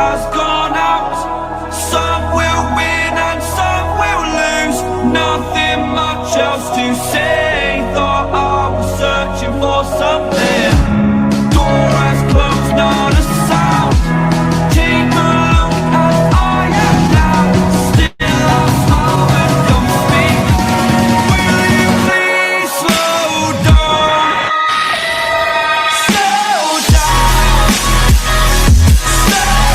has gone out. Some will win and some will lose. Nothing much else to say. Thought I was searching for something. Door has closed, not a sound. Take a look as I am now. Still I smile and don't speak. Will you please slow down? Slow down. Slow down. Slow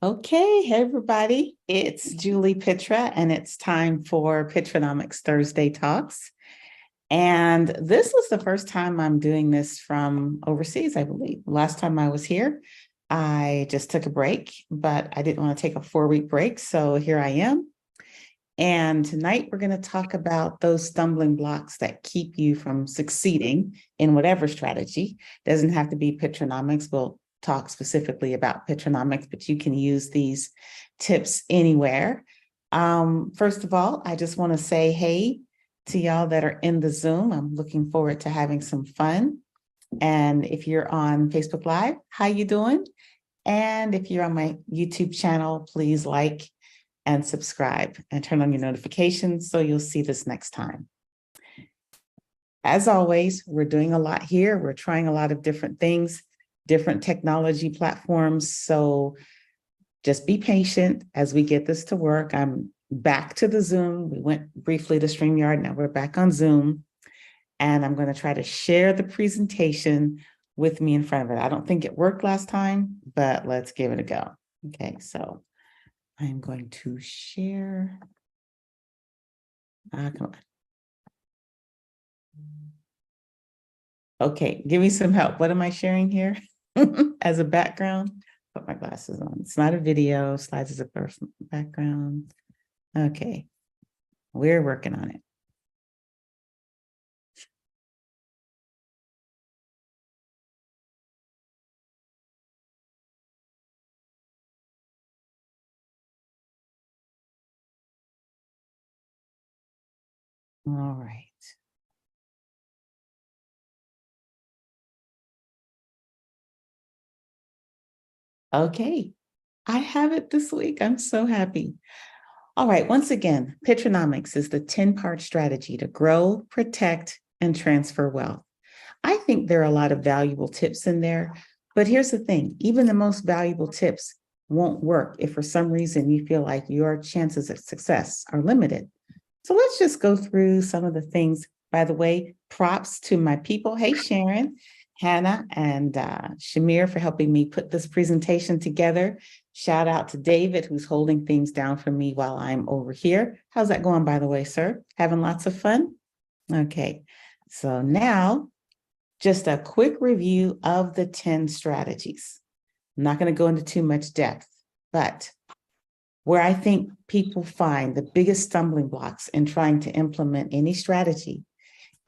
Okay, hey everybody, it's Juli Pitra and it's time for Pitranomics Thursday Talks. And this was the first time I'm doing this from overseas, I believe. Last time I was here, I just took a break, but I didn't want to take a 4-week break, so here I am. And tonight we're going to talk about those stumbling blocks that keep you from succeeding in whatever strategy. Doesn't have to be Pitranomics. We'll talk specifically about Pitranomics, but you can use these tips anywhere. First of all, I just want to say hey to y'all that are in the Zoom. I'm looking forward to having some fun. And if you're on Facebook Live, how you doing? And if you're on my YouTube channel, please like and subscribe and turn on your notifications so you'll see this next time. As always, we're doing a lot here. We're trying a lot of different things, different technology platforms. So just be patient as we get this to work. I'm back to the Zoom. We went briefly to StreamYard. Now we're back on Zoom. And I'm going to try to share the presentation with me in front of it. I don't think it worked last time, but let's give it a go. Okay, so I'm going to share. Come on. Okay, give me some help. What am I sharing here as a background? Put my glasses on. It's not a video. Slides is a person background. Okay, we're working on it. All right. Okay, I have it this week. I'm so happy. All right, once again, Pitranomics is the 10-part strategy to grow, protect, and transfer wealth. I think there are a lot of valuable tips in there, but here's the thing, even the most valuable tips won't work if for some reason you feel like your chances of success are limited. So let's just go through some of the things. By the way, props to my people. Hey, Sharon, Hannah, and Shamir for helping me put this presentation together. Shout out to David, who's holding things down for me while I'm over here. How's that going, by the way, sir? Having lots of fun? Okay, so now just a quick review of the 10 strategies. I'm not going to go into too much depth, but where I think people find the biggest stumbling blocks in trying to implement any strategy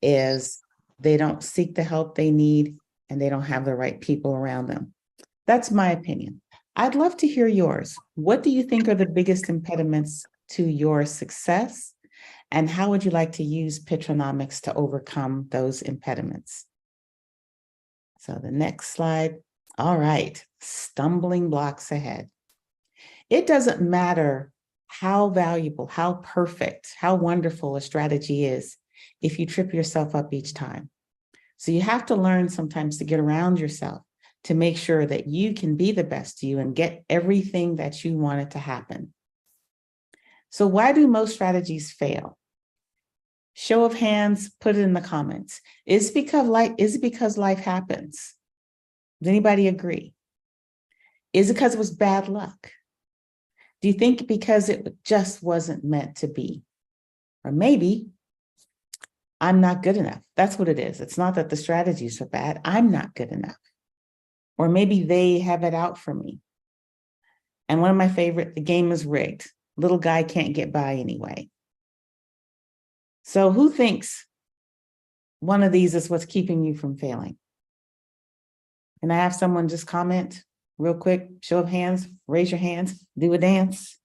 is they don't seek the help they need and they don't have the right people around them. That's my opinion. I'd love to hear yours. What do you think are the biggest impediments to your success? And how would you like to use Pitranomics to overcome those impediments? So the next slide. All right, stumbling blocks ahead. It doesn't matter how valuable, how perfect, how wonderful a strategy is if you trip yourself up each time. So you have to learn sometimes to get around yourself to make sure that you can be the best you and get everything that you want it to happen. So why do most strategies fail? Show of hands, put it in the comments. Is it because life happens? Does anybody agree? Is it because it was bad luck? Do you think because it just wasn't meant to be? Or maybe I'm not good enough. That's what it is. It's not that the strategies are bad. I'm not good enough. Or maybe they have it out for me. And one of my favorite, the game is rigged. Little guy can't get by anyway. So who thinks one of these is what's keeping you from failing? Can I have someone just comment real quick? Show of hands, raise your hands, do a dance,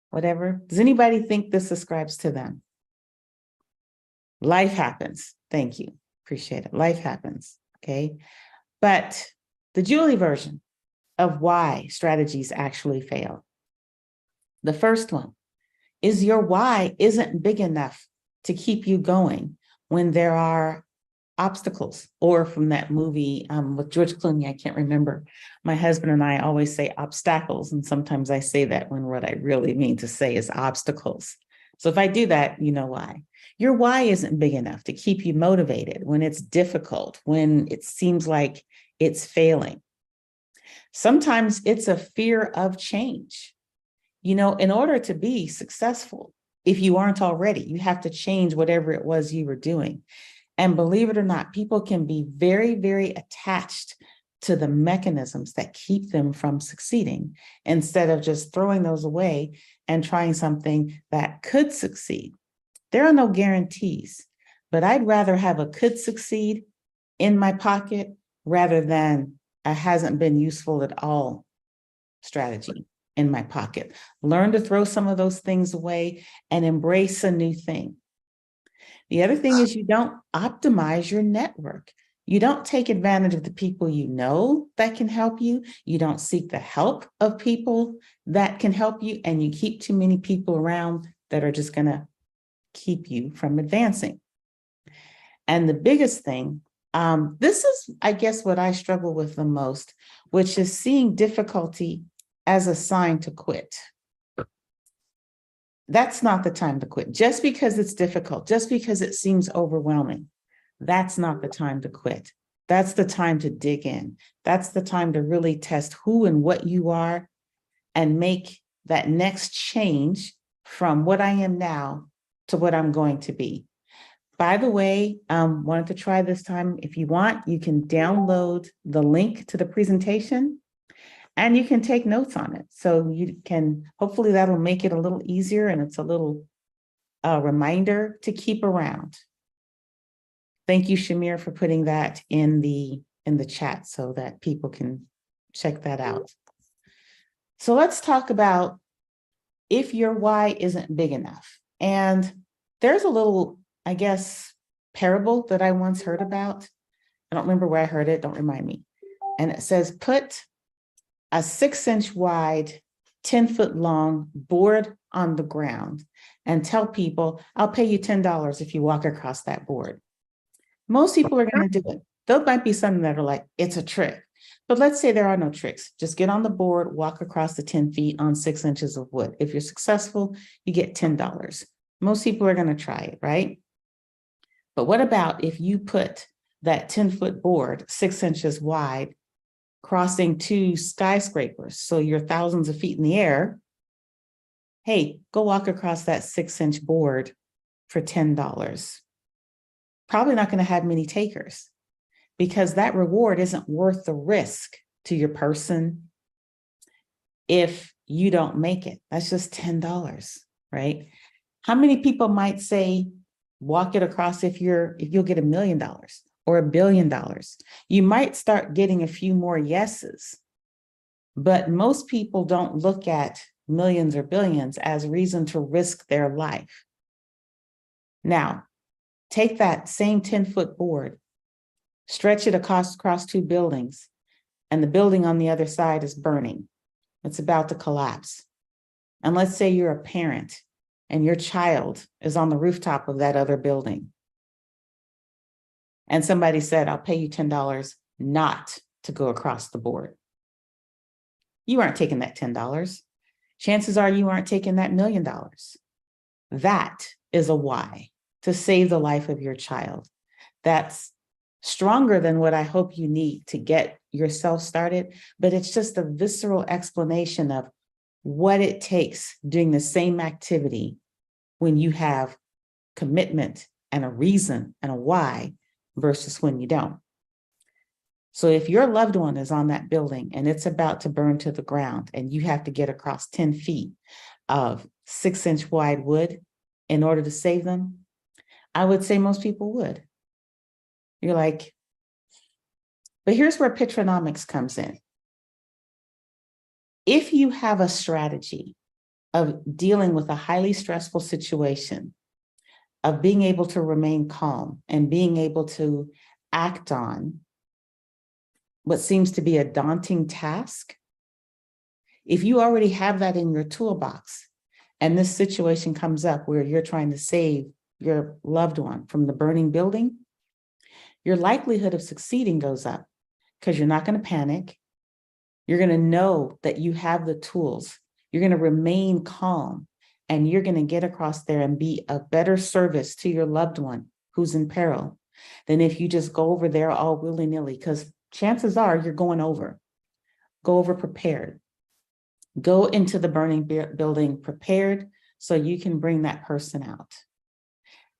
whatever. Does anybody think this ascribes to them? Life happens. Thank you. Appreciate it. Life happens. Okay. But the Juli version of why strategies actually fail. The first one is your why isn't big enough to keep you going when there are obstacles. Or from that movie with George Clooney, I can't remember. My husband and I always say obstacles, and sometimes I say that when what I really mean to say is obstacles. So if I do that, you know why. Your why isn't big enough to keep you motivated when it's difficult, when it seems like it's failing. Sometimes it's a fear of change. You know, in order to be successful, if you aren't already, you have to change whatever it was you were doing. And believe it or not, people can be very, very attached to the mechanisms that keep them from succeeding instead of just throwing those away and trying something that could succeed. There are no guarantees, but I'd rather have a could succeed in my pocket rather than a hasn't been useful at all strategy in my pocket. Learn to throw some of those things away and embrace a new thing. The other thing is you don't optimize your network. You don't take advantage of the people you know that can help you. You don't seek the help of people that can help you, and you keep too many people around that are just going to keep you from advancing. And the biggest thing, this is, I guess, what I struggle with the most, which is seeing difficulty as a sign to quit. That's not the time to quit. Just because it's difficult, just because it seems overwhelming, that's not the time to quit. That's the time to dig in. That's the time to really test who and what you are and make that next change from what I am now to what I'm going to be. By the way, wanted to try this time. If you want, you can download the link to the presentation and you can take notes on it. So you can, hopefully that'll make it a little easier, and it's a little reminder to keep around. Thank you, Shamir, for putting that in the chat so that people can check that out. So let's talk about if your why isn't big enough. And there's a little, I guess, parable that I once heard about. I don't remember where I heard it, don't remind me. And it says, put a 6-inch wide, 10-foot long board on the ground and tell people, I'll pay you $10 if you walk across that board. Most people are going to do it. There might be some that are like, it's a trick. But let's say there are no tricks. Just get on the board, walk across the 10 feet on 6 inches of wood. If you're successful, you get $10. Most people are going to try it, right? But what about if you put that 10-foot board, 6 inches wide, crossing 2 skyscrapers, so you're thousands of feet in the air? Hey, go walk across that 6-inch board for $10. Probably not going to have many takers because that reward isn't worth the risk to your person if you don't make it. That's just $10, right? How many people might say, walk it across if you'll get $1 million or $1 billion? You might start getting a few more yeses, but most people don't look at millions or billions as reason to risk their life. Now, take that same 10-foot board, stretch it across 2 buildings, and the building on the other side is burning. It's about to collapse. And let's say you're a parent and your child is on the rooftop of that other building. And somebody said, I'll pay you $10 not to go across the board. You aren't taking that $10. Chances are you aren't taking that $1 million. That is a why, to save the life of your child. That's stronger than what I hope you need to get yourself started, but it's just a visceral explanation of what it takes doing the same activity when you have commitment and a reason and a why versus when you don't. So if your loved one is on that building and it's about to burn to the ground and you have to get across 10 feet of 6-inch wide wood in order to save them, I would say most people would. You're like, but here's where Pitranomics comes in. If you have a strategy of dealing with a highly stressful situation, of being able to remain calm and being able to act on what seems to be a daunting task, if you already have that in your toolbox and this situation comes up where you're trying to save your loved one from the burning building, your likelihood of succeeding goes up because you're not going to panic. You're going to know that you have the tools. You're going to remain calm and you're going to get across there and be a better service to your loved one who's in peril than if you just go over there all willy-nilly, because chances are you're going over. Go over prepared. Go into the burning building prepared so you can bring that person out.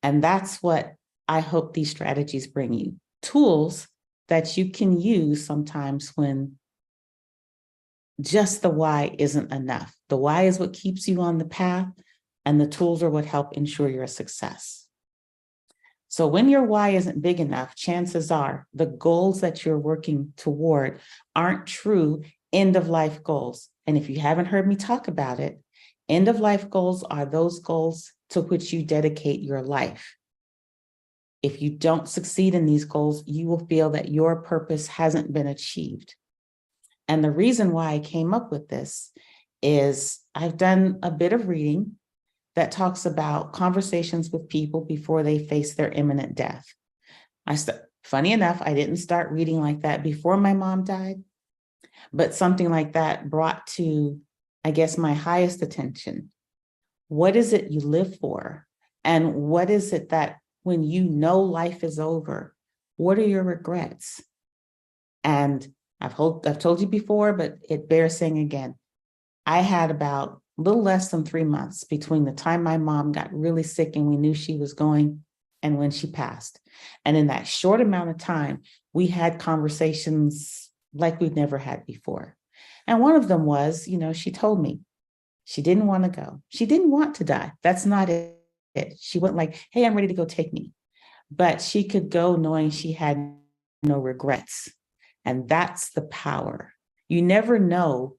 And that's what I hope these strategies bring you. Tools that you can use sometimes when just the why isn't enough. The why is what keeps you on the path, and the tools are what help ensure your success. So when your why isn't big enough, chances are the goals that you're working toward aren't true end-of-life goals. And if you haven't heard me talk about it, end-of-life goals are those goals to which you dedicate your life. If you don't succeed in these goals, you will feel that your purpose hasn't been achieved. And the reason why I came up with this is I've done a bit of reading that talks about conversations with people before they face their imminent death. Funny enough, I didn't start reading like that before my mom died, but something like that brought to, I guess, my highest attention. What is it you live for? And what is it that when you know life is over, what are your regrets? And I've told you before, but it bears saying again, I had about a little less than 3 months between the time my mom got really sick and we knew she was going and when she passed. And in that short amount of time, we had conversations like we'd never had before. And one of them was, she told me she didn't want to go. She didn't want to die. That's not it. She went like, hey, I'm ready to go, take me. But she could go knowing she had no regrets. And that's the power. You never know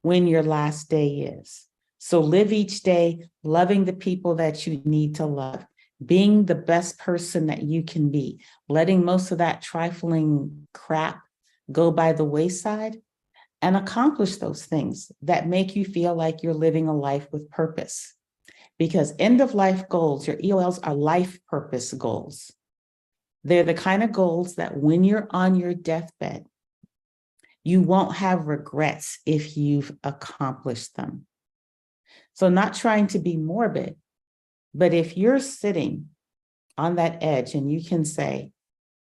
when your last day is. So live each day loving the people that you need to love, being the best person that you can be, letting most of that trifling crap go by the wayside, and accomplish those things that make you feel like you're living a life with purpose. Because end-of-life goals, your EOLs, are life purpose goals. They're the kind of goals that when you're on your deathbed, you won't have regrets if you've accomplished them. So not trying to be morbid, but if you're sitting on that edge and you can say,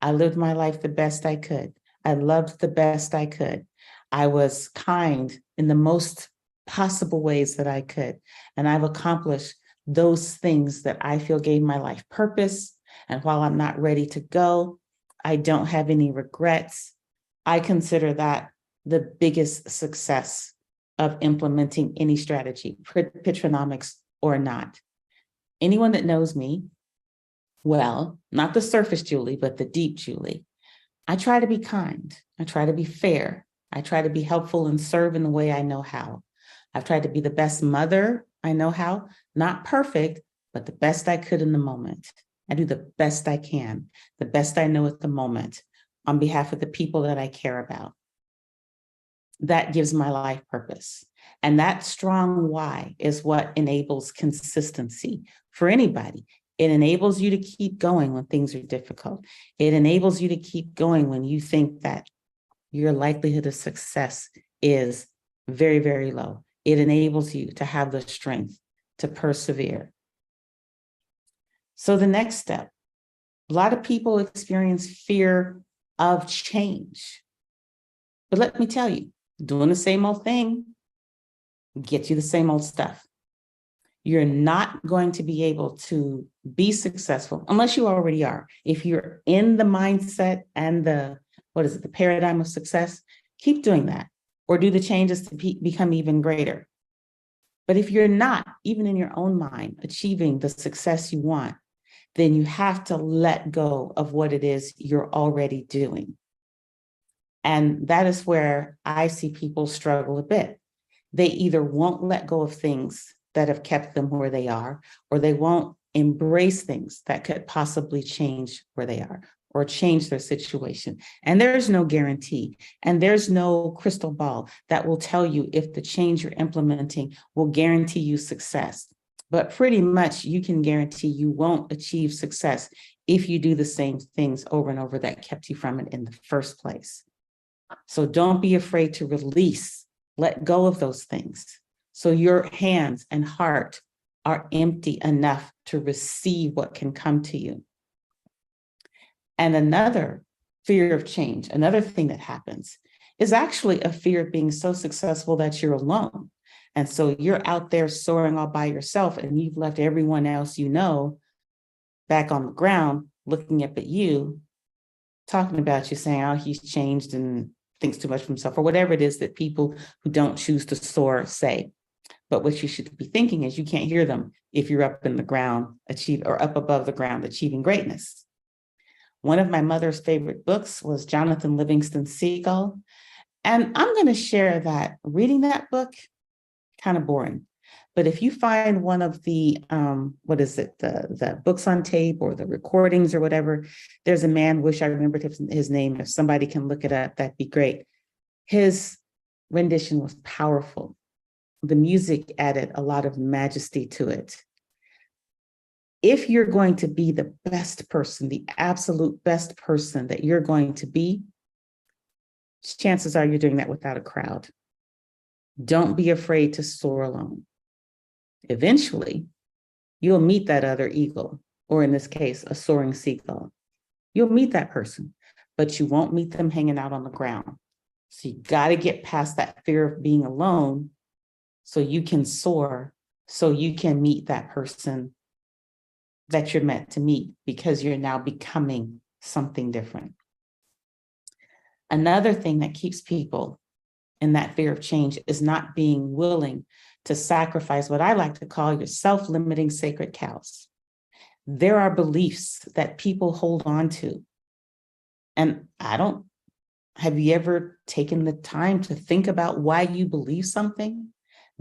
I lived my life the best I could. I loved the best I could. I was kind in the most possible ways that I could. And I've accomplished those things that I feel gave my life purpose. And while I'm not ready to go, I don't have any regrets. I consider that the biggest success of implementing any strategy, Pitranomics or not. Anyone that knows me, well, not the surface Juli, but the deep Juli, I try to be kind. I try to be fair. I try to be helpful and serve in the way I know how. I've tried to be the best mother I know how, not perfect, but the best I could in the moment. I do the best I can, the best I know at the moment on behalf of the people that I care about. That gives my life purpose. And that strong why is what enables consistency for anybody. It enables you to keep going when things are difficult. It enables you to keep going when you think that your likelihood of success is very, very low. It enables you to have the strength to persevere. So the next step, a lot of people experience fear of change. But let me tell you, doing the same old thing gets you the same old stuff. You're not going to be able to be successful unless you already are. If you're in the mindset and the paradigm of success, keep doing that or do the changes to become even greater. But if you're not, even in your own mind, achieving the success you want, then you have to let go of what it is you're already doing. And that is where I see people struggle a bit. They either won't let go of things that have kept them where they are, or they won't embrace things that could possibly change where they are or change their situation. And there's no guarantee, and there's no crystal ball that will tell you if the change you're implementing will guarantee you success. But pretty much you can guarantee you won't achieve success if you do the same things over and over that kept you from it in the first place. So don't be afraid to release, let go of those things, so your hands and heart are empty enough to receive what can come to you. And another fear of change, another thing that happens is actually a fear of being so successful that you're alone. And so you're out there soaring all by yourself and you've left everyone else you know back on the ground looking up at you, talking about you, saying, oh, he's changed and thinks too much of himself, or whatever it is that people who don't choose to soar say. But what you should be thinking is you can't hear them if you're up in the ground, up above the ground, achieving greatness. One of my mother's favorite books was Jonathan Livingston Seagull. And I'm going to share that reading that book, kind of boring. But if you find one of the, the books on tape or the recordings or whatever, there's a man, wish I remembered his name. If somebody can look it up, that'd be great. His rendition was powerful. The music added a lot of majesty to it. If you're going to be the best person, the absolute best person that you're going to be, chances are you're doing that without a crowd. Don't be afraid to soar alone. Eventually, you'll meet that other eagle, or in this case, a soaring seagull. You'll meet that person, but you won't meet them hanging out on the ground. So you got to get past that fear of being alone so you can soar, so you can meet that person that you're meant to meet, because you're now becoming something different. Another thing that keeps people in that fear of change is not being willing to sacrifice what I like to call your self-limiting sacred cows. There are beliefs that people hold on to. And have you ever taken the time to think about why you believe something,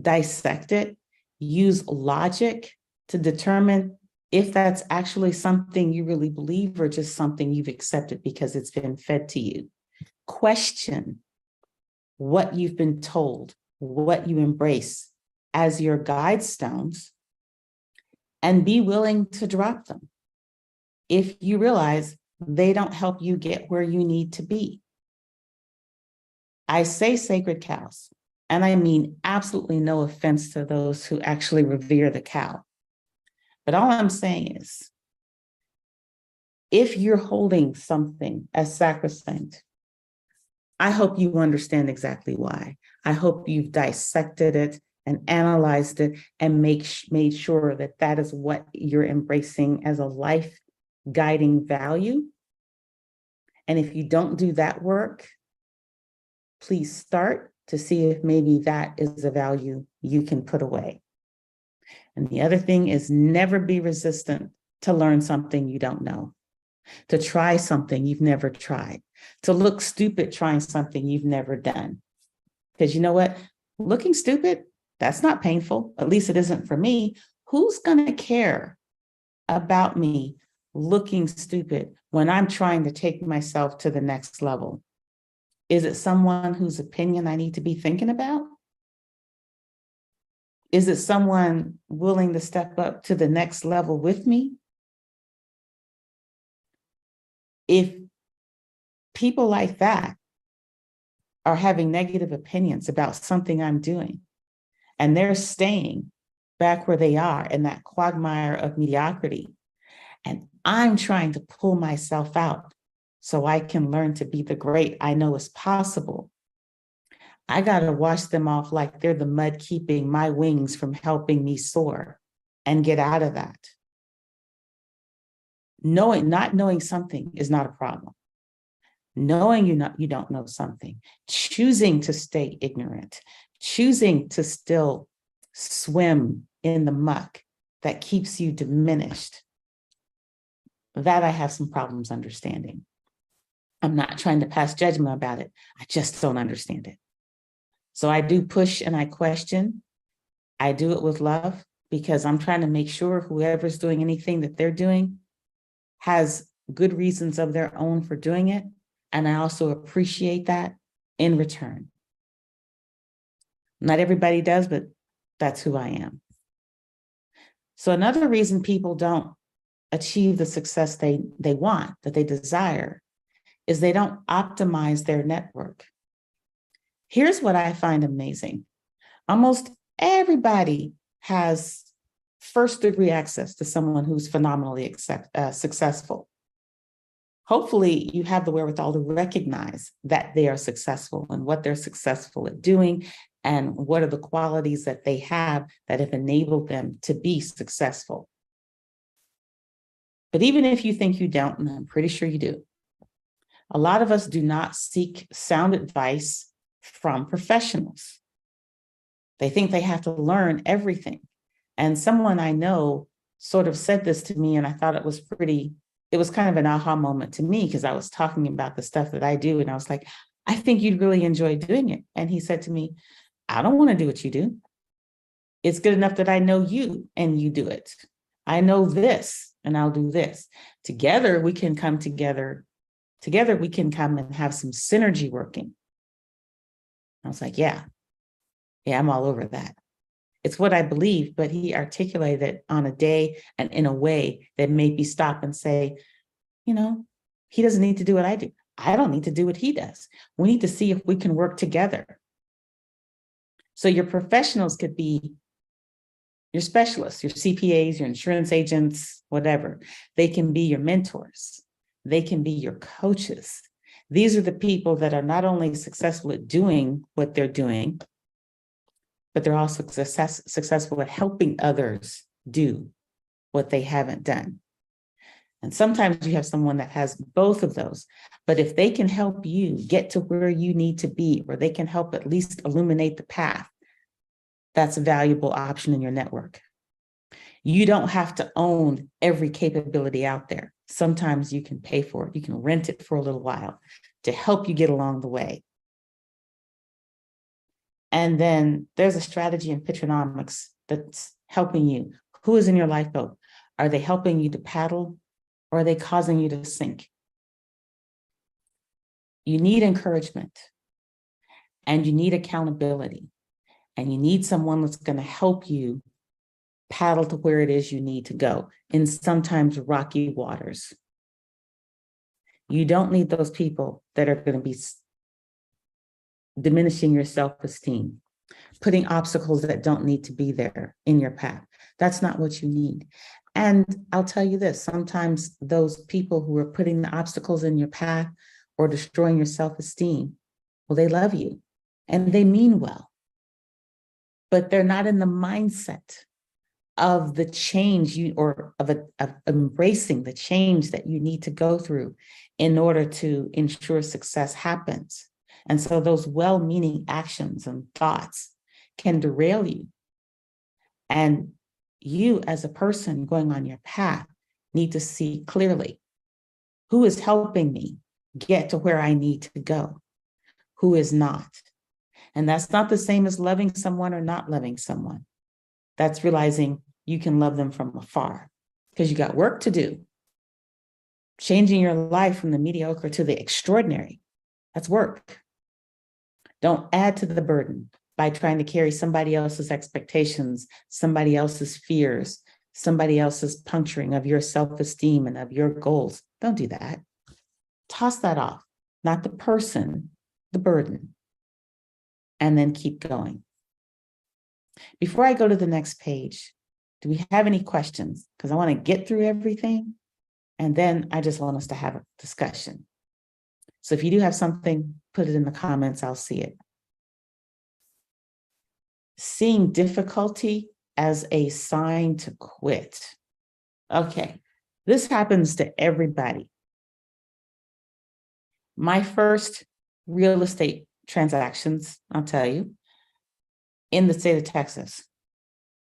dissect it, use logic to determine if that's actually something you really believe or just something you've accepted because it's been fed to you? Question what you've been told, what you embrace as your guide stones, and be willing to drop them if you realize they don't help you get where you need to be. I say sacred cows, and I mean absolutely no offense to those who actually revere the cow. But all I'm saying is, if you're holding something as sacrosanct, I hope you understand exactly why. I hope you've dissected it and analyzed it and made sure that that is what you're embracing as a life guiding value. And if you don't do that work, please start to see if maybe that is a value you can put away. And the other thing is, never be resistant to learn something you don't know, to try something you've never tried, to look stupid trying something you've never done. Because you know what? Looking stupid, that's not painful. At least it isn't for me. Who's going to care about me looking stupid when I'm trying to take myself to the next level? Is it someone whose opinion I need to be thinking about? Is it someone willing to step up to the next level with me? If people like that are having negative opinions about something I'm doing, and they're staying back where they are in that quagmire of mediocrity, and I'm trying to pull myself out so I can learn to be the great I know is possible, I got to wash them off like they're the mud keeping my wings from helping me soar and get out of that. Not knowing something is not a problem. Knowing you don't know something, choosing to stay ignorant, choosing to still swim in the muck that keeps you diminished, that I have some problems understanding. I'm not trying to pass judgment about it. I just don't understand it. So I do push and I question. I do it with love because I'm trying to make sure whoever's doing anything that they're doing has good reasons of their own for doing it. And I also appreciate that in return. Not everybody does, but that's who I am. So another reason people don't achieve the success they want, that they desire, is they don't optimize their network. Here's what I find amazing. Almost everybody has first-degree access to someone who's phenomenally successful. Hopefully, you have the wherewithal to recognize that they are successful and what they're successful at doing and what are the qualities that they have that have enabled them to be successful. But even if you think you don't, and I'm pretty sure you do, a lot of us do not seek sound advice from professionals. They think they have to learn everything. And someone I know sort of said this to me, and I thought it was kind of an aha moment to me because I was talking about the stuff that I do. And I was like, I think you'd really enjoy doing it. And he said to me, I don't want to do what you do. It's good enough that I know you and you do it. I know this and I'll do this. Together, we can come together. Together, we can come and have some synergy working. I was like, yeah, I'm all over that. It's what I believe, but he articulated it on a day and in a way that made me stop and say, he doesn't need to do what I do. I don't need to do what he does. We need to see if we can work together. So your professionals could be your specialists, your CPAs, your insurance agents, whatever. They can be your mentors. They can be your coaches. These are the people that are not only successful at doing what they're doing, but they're also successful at helping others do what they haven't done. And sometimes you have someone that has both of those, but if they can help you get to where you need to be, or they can help at least illuminate the path, that's a valuable option in your network. You don't have to own every capability out there. Sometimes you can pay for it. You can rent it for a little while to help you get along the way. And then there's a strategy in Pitranomics that's helping you. Who is in your lifeboat? Are they helping you to paddle or are they causing you to sink? You need encouragement and you need accountability and you need someone that's going to help you paddle to where it is you need to go in sometimes rocky waters. You don't need those people that are going to be diminishing your self-esteem, putting obstacles that don't need to be there in your path. That's not what you need. And I'll tell you this, sometimes those people who are putting the obstacles in your path or destroying your self-esteem, well, they love you and they mean well, but they're not in the mindset of the change of embracing the change that you need to go through in order to ensure success happens. And so those well-meaning actions and thoughts can derail you. And you as a person going on your path need to see clearly who is helping me get to where I need to go, who is not. And that's not the same as loving someone or not loving someone. That's realizing you can love them from afar because you got work to do. Changing your life from the mediocre to the extraordinary, that's work. Don't add to the burden. by trying to carry somebody else's expectations, somebody else's fears, somebody else's puncturing of your self-esteem and of your goals. Don't do that. Toss that off, not the person, the burden, and then keep going. Before I go to the next page, do we have any questions? Because I want to get through everything, and then I just want us to have a discussion. So if you do have something, put it in the comments, I'll see it. Seeing difficulty as a sign to quit. Okay, this happens to everybody. My first real estate transactions, I'll tell you, in the state of Texas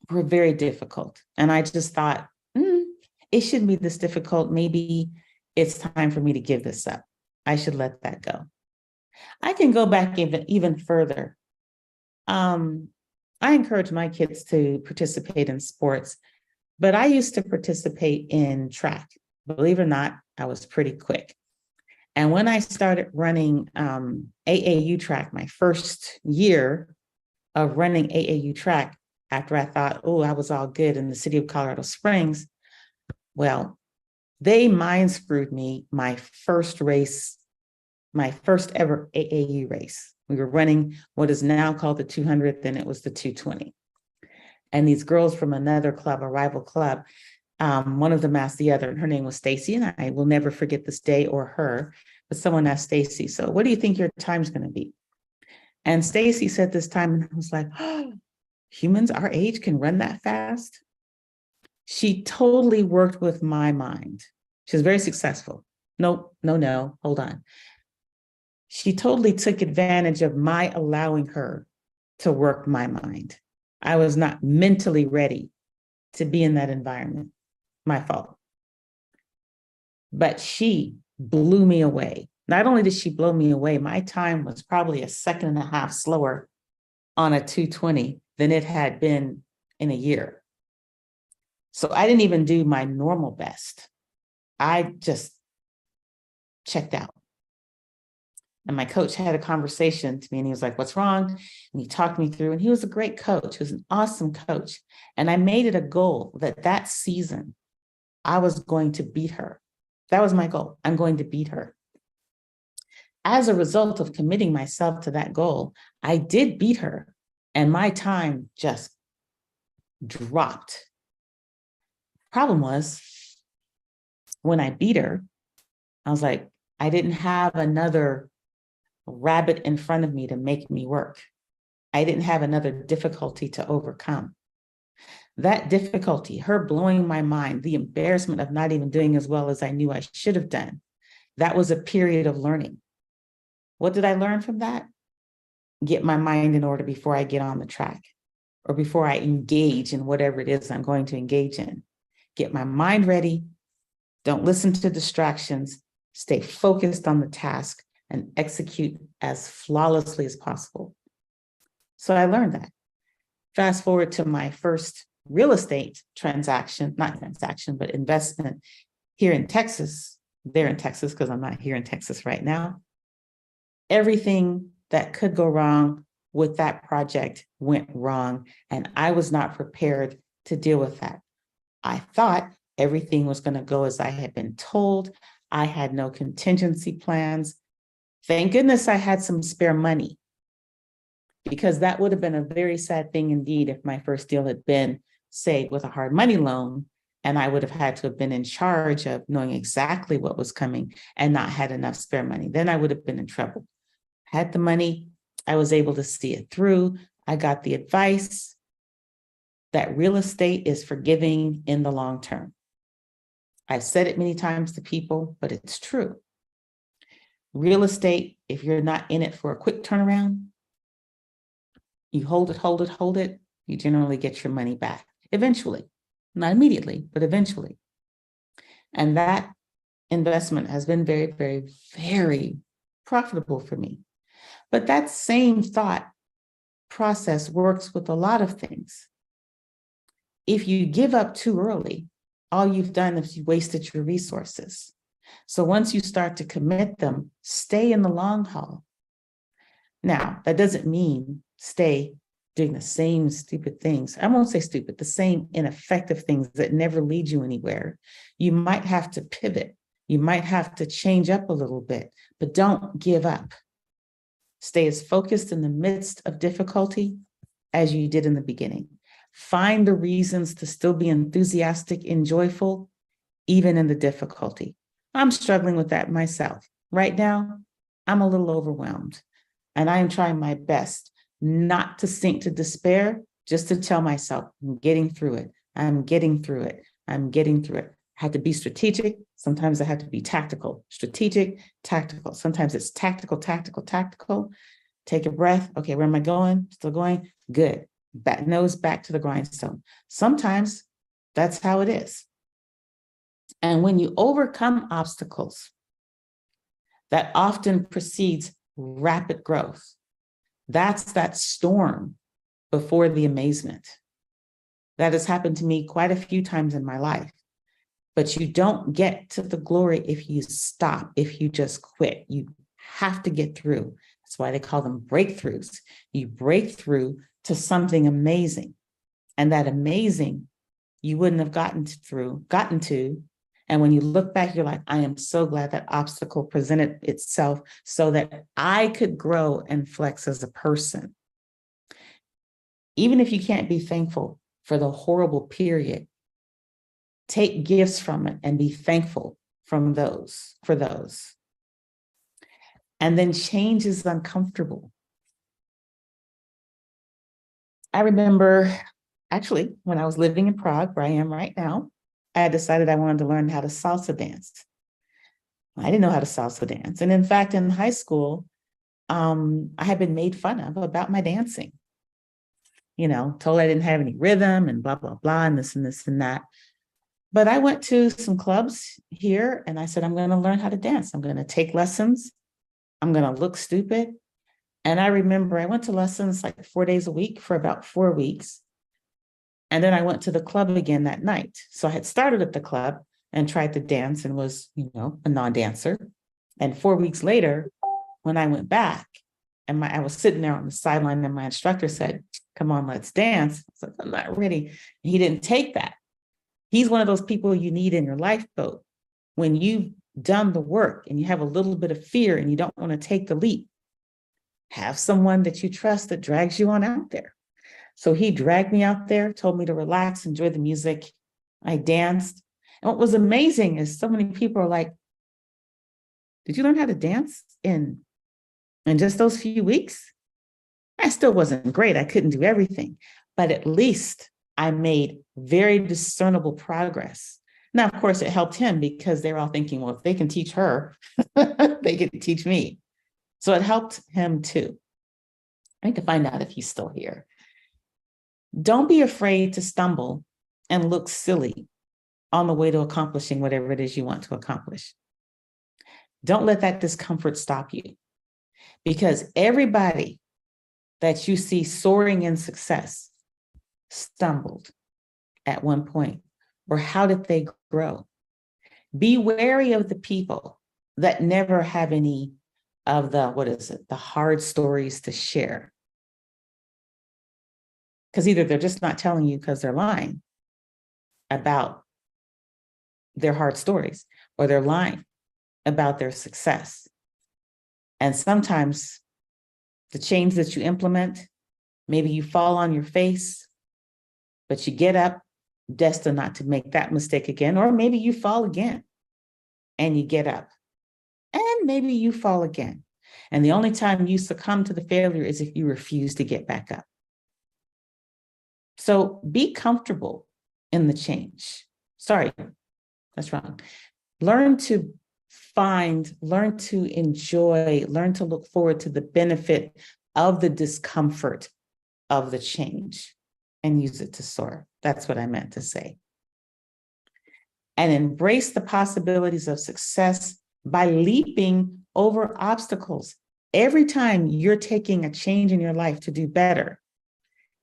were very difficult. And I just thought, it shouldn't be this difficult. Maybe it's time for me to give this up. I should let that go. I can go back even further. I encourage my kids to participate in sports, but I used to participate in track. Believe it or not, I was pretty quick. And when I started running AAU track, my first year of running AAU track, after I thought, oh, I was all good in the city of Colorado Springs, well, they mind screwed me my first race, my first ever AAU race. We were running what is now called the 200, then it was the 220. And these girls from another club, a rival club, one of them asked the other, and her name was Stacy, and I will never forget this day or her, but someone asked Stacy, so what do you think your time's going to be? And Stacy said this time, and I was like, oh, humans our age can run that fast? She totally worked with my mind. She was very successful. No, hold on. She totally took advantage of my allowing her to work my mind. I was not mentally ready to be in that environment. My fault. But she blew me away. Not only did she blow me away, my time was probably 1.5 seconds slower on a 220 than it had been in a year. So I didn't even do my normal best. I just checked out. And my coach had a conversation to me and he was like, what's wrong? And he talked me through, and he was a great coach. He was an awesome coach. And I made it a goal that season I was going to beat her. That was my goal. I'm going to beat her. As a result of committing myself to that goal, I did beat her, and my time just dropped. Problem was, when I beat her, I was like, I didn't have another rabbit in front of me to make me work. I didn't have another difficulty to overcome. That difficulty, her blowing my mind, the embarrassment of not even doing as well as I knew I should have done, that was a period of learning. What did I learn from that? Get my mind in order before I get on the track, or before I engage in whatever it is I'm going to engage in. Get my mind ready. Don't listen to distractions. Stay focused on the task and execute as flawlessly as possible. So I learned that. Fast forward to my first real estate transaction, not transaction, but investment here in Texas, there in Texas, because I'm not here in Texas right now. Everything that could go wrong with that project went wrong, and I was not prepared to deal with that. I thought everything was going to go as I had been told. I had no contingency plans. Thank goodness I had some spare money, because that would have been a very sad thing indeed if my first deal had been, say, with a hard money loan, and I would have had to have been in charge of knowing exactly what was coming and not had enough spare money. Then I would have been in trouble. Had the money, I was able to see it through. I got the advice that real estate is forgiving in the long term. I've said it many times to people, but it's true. Real estate, if you're not in it for a quick turnaround, you hold it, you generally get your money back eventually. Not immediately, but eventually. And that investment has been very, very, very profitable for me. But that same thought process works with a lot of things. If you give up too early, all you've done is you wasted your resources. So once you start to commit them, stay in the long haul. Now, that doesn't mean stay doing the same stupid things. I won't say stupid, the same ineffective things that never lead you anywhere. You might have to pivot. You might have to change up a little bit, but don't give up. Stay as focused in the midst of difficulty as you did in the beginning. Find the reasons to still be enthusiastic and joyful, even in the difficulty. I'm struggling with that myself. Right now, I'm a little overwhelmed, and I am trying my best not to sink to despair, just to tell myself, I'm getting through it. I'm getting through it. I'm getting through it. I had to be strategic. Sometimes I had to be tactical. Strategic, tactical. Sometimes it's tactical, tactical, tactical. Take a breath. Okay, where am I going? Still going? Good. Back, nose back to the grindstone. Sometimes that's how it is. And when you overcome obstacles, that often precedes rapid growth. That's that storm before the amazement. That has happened to me quite a few times in my life. But you don't get to the glory if you stop, if you just quit. You have to get through. That's why they call them breakthroughs. You break through to something amazing. And that amazing, you wouldn't have gotten to. And when you look back, you're like, I am so glad that obstacle presented itself so that I could grow and flex as a person. Even if you can't be thankful for the horrible period, take gifts from it and be thankful for those. And then change is uncomfortable. I remember actually when I was living in Prague, where I am right now, I had decided I wanted to learn how to salsa dance. I didn't know how to salsa dance. And in fact, in high school, I had been made fun of about my dancing. Told I didn't have any rhythm and blah, blah, blah, and this and this and that. But I went to some clubs here and I said, I'm going to learn how to dance. I'm going to take lessons. I'm going to look stupid. And I remember I went to lessons like 4 days a week for about 4 weeks. And then I went to the club again that night. So I had started at the club and tried to dance and was, a non-dancer. And 4 weeks later, when I went back and I was sitting there on the sideline and my instructor said, come on, let's dance. I was like, I'm not ready. And he didn't take that. He's one of those people you need in your lifeboat. When you've done the work and you have a little bit of fear and you don't want to take the leap, have someone that you trust that drags you on out there. So he dragged me out there, told me to relax, enjoy the music. I danced. And what was amazing is so many people are like, did you learn how to dance in just those few weeks? I still wasn't great. I couldn't do everything, but at least I made very discernible progress. Now, of course, it helped him because they're all thinking, well, if they can teach her, they can teach me. So it helped him too. I need to find out if he's still here. Don't be afraid to stumble and look silly on the way to accomplishing whatever it is you want to accomplish. Don't let that discomfort stop you, because everybody that you see soaring in success stumbled at one point. Or how did they grow? Be wary of the people that never have any of the hard stories to share. Because either they're just not telling you because they're lying about their hard stories, or they're lying about their success. And sometimes the change that you implement, maybe you fall on your face, but you get up, destined not to make that mistake again. Or maybe you fall again and you get up, and maybe you fall again. And the only time you succumb to the failure is if you refuse to get back up. So be comfortable in the change. Sorry, that's wrong. Learn to learn to enjoy, learn to look forward to the benefit of the discomfort of the change and use it to soar. That's what I meant to say. And embrace the possibilities of success by leaping over obstacles. Every time you're taking a change in your life to do better,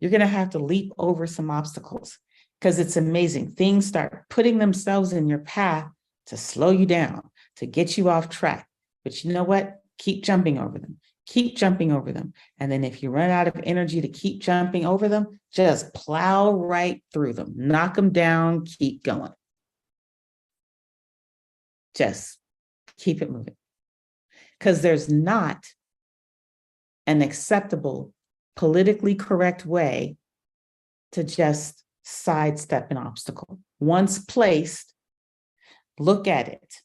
you're going to have to leap over some obstacles, because it's amazing. Things start putting themselves in your path to slow you down, to get you off track. But you know what? Keep jumping over them. Keep jumping over them. And then if you run out of energy to keep jumping over them, just plow right through them, knock them down, keep going. Just keep it moving. Because there's not an acceptable, politically correct way to just sidestep an obstacle. Once placed, look at it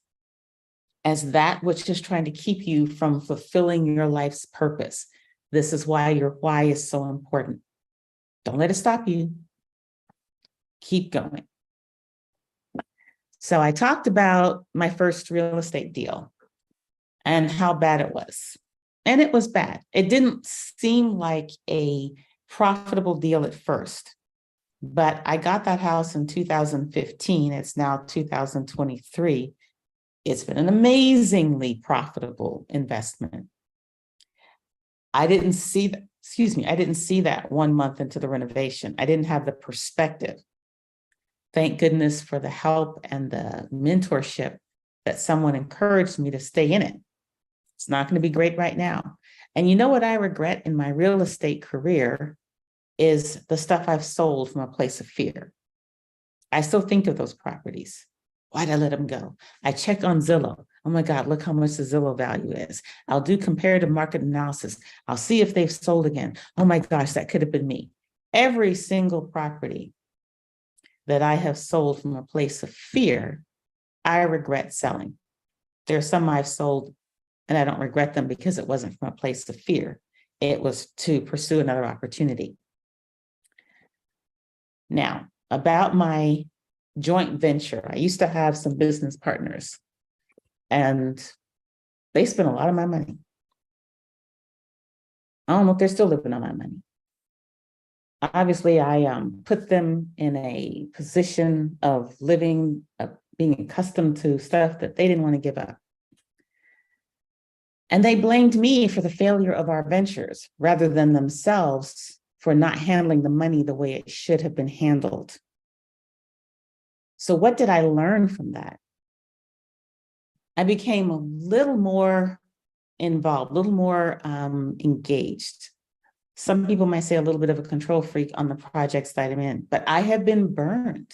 as that which is trying to keep you from fulfilling your life's purpose. This is why your why is so important. Don't let it stop you. Keep going. So I talked about my first real estate deal and how bad it was. And it was bad. It didn't seem like a profitable deal at first, but I got that house in 2015. It's now 2023. It's been an amazingly profitable investment. I didn't see that 1 month into the renovation. I didn't have the perspective. Thank goodness for the help and the mentorship that someone encouraged me to stay in it. It's not going to be great right now. And you know what I regret in my real estate career is the stuff I've sold from a place of fear. I still think of those properties. Why'd I let them go? I check on Zillow. Oh my God, look how much the Zillow value is. I'll do comparative market analysis. I'll see if they've sold again. Oh my gosh, that could have been me. Every single property that I have sold from a place of fear, I regret selling. There are some I've sold and I don't regret them because it wasn't from a place of fear. It was to pursue another opportunity. Now, about my joint venture, I used to have some business partners and they spent a lot of my money. I don't know if they're still living on my money. Obviously, I put them in a position of living, being accustomed to stuff that they didn't want to give up. And they blamed me for the failure of our ventures rather than themselves for not handling the money the way it should have been handled. So what did I learn from that? I became a little more involved, a little more engaged. Some people might say a little bit of a control freak on the projects that I'm in, but I have been burned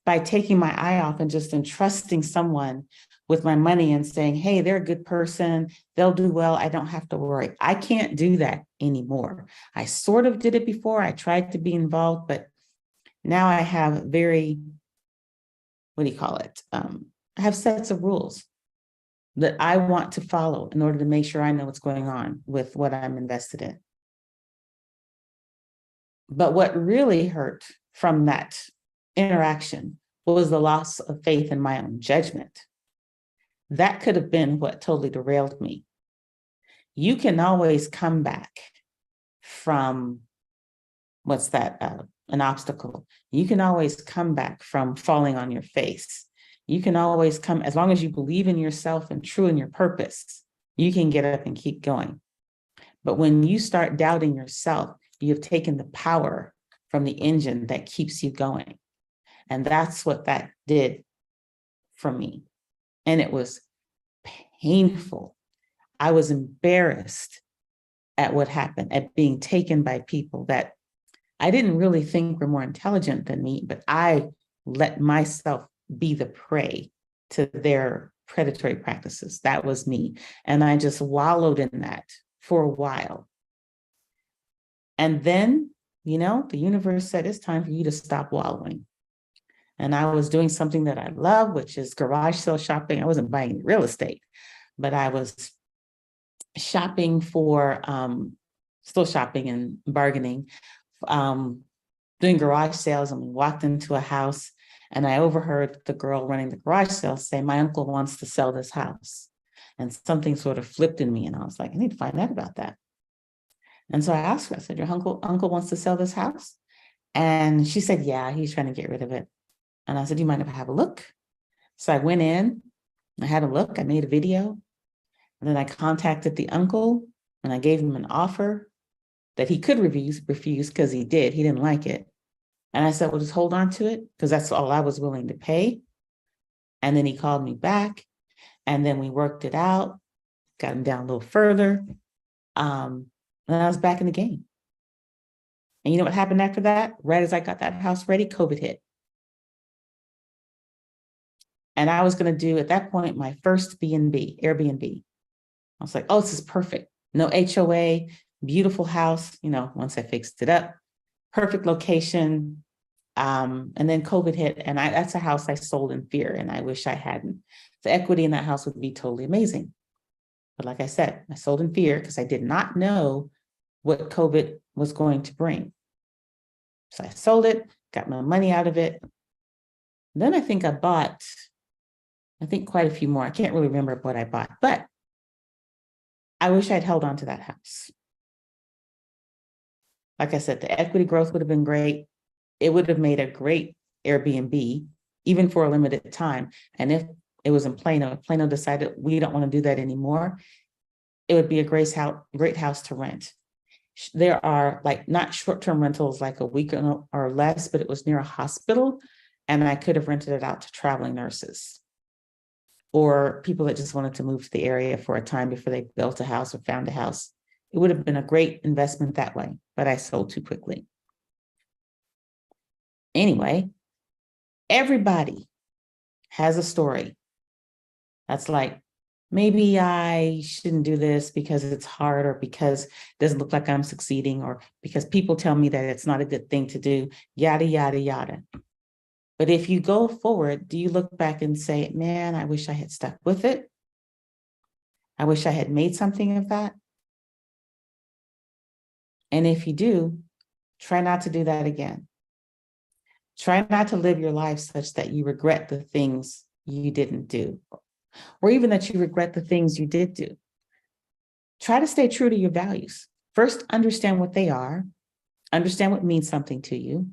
by taking my eye off and just entrusting someone with my money and saying, hey, they're a good person, they'll do well, I don't have to worry. I can't do that anymore. I sort of did it before, I tried to be involved, but now I have very, I have sets of rules that I want to follow in order to make sure I know what's going on with what I'm invested in. But what really hurt from that interaction was the loss of faith in my own judgment. That could have been what totally derailed me. You can always come back from, an obstacle. You can always come back from falling on your face. You can always come, as long as you believe in yourself and true in your purpose, you can get up and keep going. But when you start doubting yourself, you have taken the power from the engine that keeps you going. And that's what that did for me. And it was painful. I was embarrassed at what happened, at being taken by people that I didn't really think were more intelligent than me, but I let myself be the prey to their predatory practices. That was me. And I just wallowed in that for a while. And then, the universe said, it's time for you to stop wallowing. And I was doing something that I love, which is garage sale shopping. I wasn't buying any real estate, but I was shopping for, still shopping and bargaining, doing garage sales. And we walked into a house and I overheard the girl running the garage sale say, my uncle wants to sell this house. And something sort of flipped in me. And I was like, I need to find out about that. And so I asked her, I said, your uncle wants to sell this house? And she said, yeah, he's trying to get rid of it. And I said, do you mind if I have a look? So I went in, I had a look, I made a video, and then I contacted the uncle and I gave him an offer that he could refuse because he didn't like it. And I said, well, just hold on to it because that's all I was willing to pay. And then he called me back and then we worked it out, got him down a little further. And I was back in the game. And you know what happened after that? Right as I got that house ready, COVID hit. And I was going to do, at that point, my first B&B, Airbnb. I was like, oh, this is perfect. No HOA, beautiful house, once I fixed it up, perfect location. And then COVID hit, and that's a house I sold in fear, and I wish I hadn't. The equity in that house would be totally amazing. But like I said, I sold in fear because I did not know what COVID was going to bring. So I sold it, got my money out of it. Then I think I bought, quite a few more. I can't really remember what I bought, but I wish I'd held on to that house. Like I said, the equity growth would have been great. It would have made a great Airbnb, even for a limited time. And if it was in Plano, if Plano decided we don't want to do that anymore, it would be a great house to rent. There are not short-term rentals, like a week or less, but it was near a hospital, and I could have rented it out to traveling nurses or people that just wanted to move to the area for a time before they built a house or found a house. It would have been a great investment that way, but I sold too quickly. Anyway, everybody has a story that's like, maybe I shouldn't do this because it's hard, or because it doesn't look like I'm succeeding, or because people tell me that it's not a good thing to do, yada, yada, yada. But if you go forward, do you look back and say, man, I wish I had stuck with it? I wish I had made something of that. And if you do, try not to do that again. Try not to live your life such that you regret the things you didn't do, or even that you regret the things you did do. Try to stay true to your values. First, understand what they are, understand what means something to you,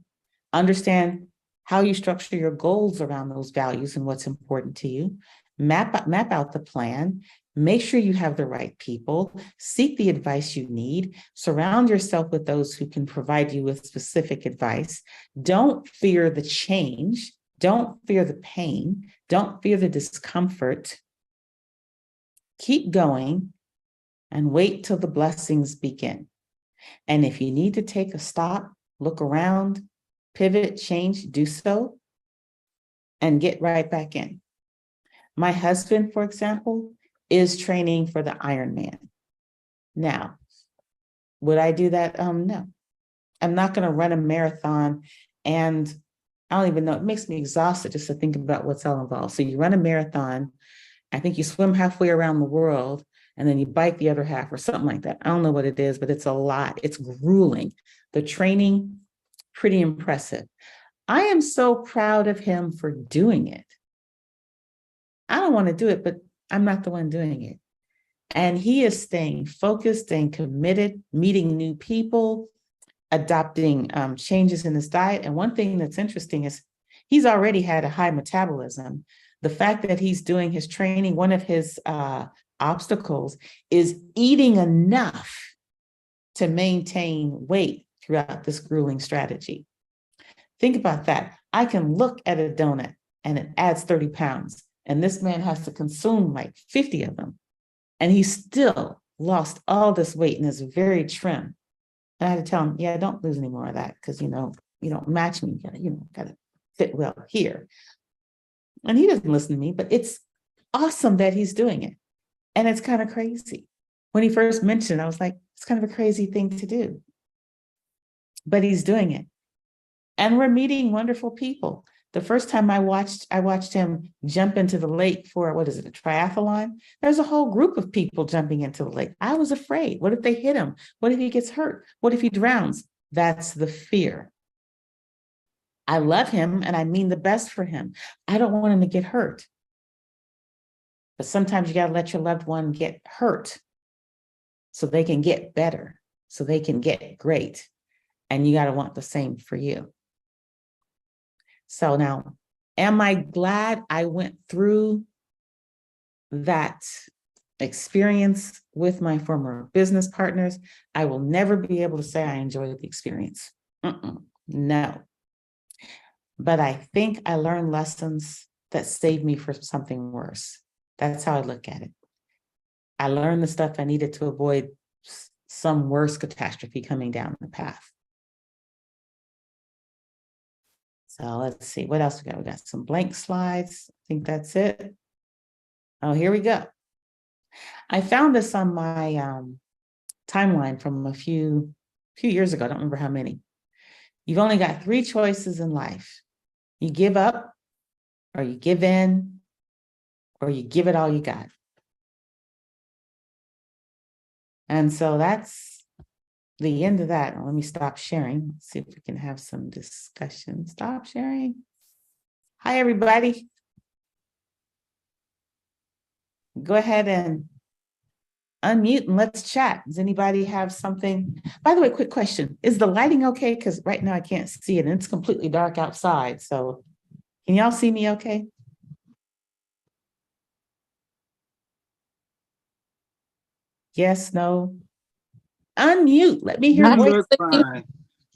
understand how you structure your goals around those values and what's important to you, map out the plan, make sure you have the right people, seek the advice you need, surround yourself with those who can provide you with specific advice. Don't fear the change. Don't fear the pain. Don't fear the discomfort. Keep going and wait till the blessings begin. And if you need to take a stop, look around, pivot, change, do so, and get right back in. My husband, for example, is training for the Ironman. Now, would I do that? No. I'm not going to run a marathon, and I don't even know, it makes me exhausted just to think about what's all involved. So you run a marathon, I think you swim halfway around the world, and then you bike the other half or something like that. I don't know what it is, but it's a lot. It's grueling. The training, pretty impressive. I am so proud of him for doing it. I don't want to do it, but I'm not the one doing it. And he is staying focused and committed, meeting new people, adopting changes in his diet. And one thing that's interesting is he's already had a high metabolism. The fact that he's doing his training, one of his obstacles is eating enough to maintain weight throughout this grueling strategy. Think about that. I can look at a donut and it adds 30 pounds, and this man has to consume like 50 of them. And he still lost all this weight and is very trim. And I had to tell him, yeah, don't lose any more of that, because you don't match me. Gotta fit well here. And he doesn't listen to me, but it's awesome that he's doing it. And it's kind of crazy. When he first mentioned it, I was like, it's kind of a crazy thing to do. But he's doing it. And we're meeting wonderful people. The first time I watched him jump into the lake for, a triathlon. There's a whole group of people jumping into the lake. I was afraid. What if they hit him? What if he gets hurt? What if he drowns? That's the fear. I love him and I mean the best for him. I don't want him to get hurt. But sometimes you got to let your loved one get hurt so they can get better, so they can get great. And you got to want the same for you. So now, am I glad I went through that experience with my former business partners? I will never be able to say I enjoyed the experience. No. But I think I learned lessons that saved me from something worse. That's how I look at it. I learned the stuff I needed to avoid some worse catastrophe coming down the path. So let's see, what else we got? We got some blank slides. I think that's it. Oh, here we go. I found this on my timeline from a few years ago. I don't remember how many. You've only got 3 choices in life. You give up, or you give in, or you give it all you got. And so that's the end of that. Let me stop sharing. Let's see if we can have some discussion. Stop sharing. Hi, everybody. Go ahead and unmute and let's chat. Does anybody have something? By the way, quick question. Is the lighting okay? Because right now I can't see it and it's completely dark outside. So can y'all see me okay? Yes, no? Unmute. Let me hear You voice. look fine.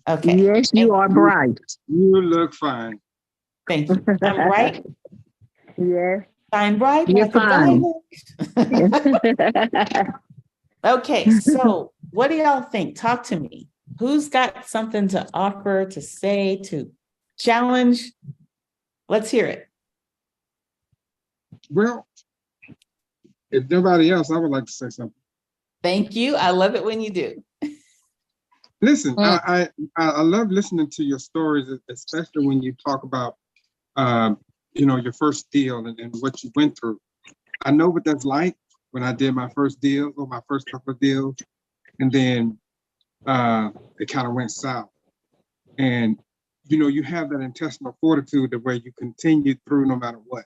Okay. Yes, you are bright. you. You look fine. Thank you. I'm bright. Yes. Shine bright You're like a fine. diamond. Okay, so what do y'all think? Talk to me. Who's got something to offer, to say, to challenge? Let's hear it. Well, if nobody else, I would like to say something. Thank you. I love it when you do. Listen, I love listening to your stories, especially when you talk about your first deal and what you went through. I know what that's like when I did my first deal or my first couple of deals, and then it kind of went south. And you have that intestinal fortitude where you continue through no matter what.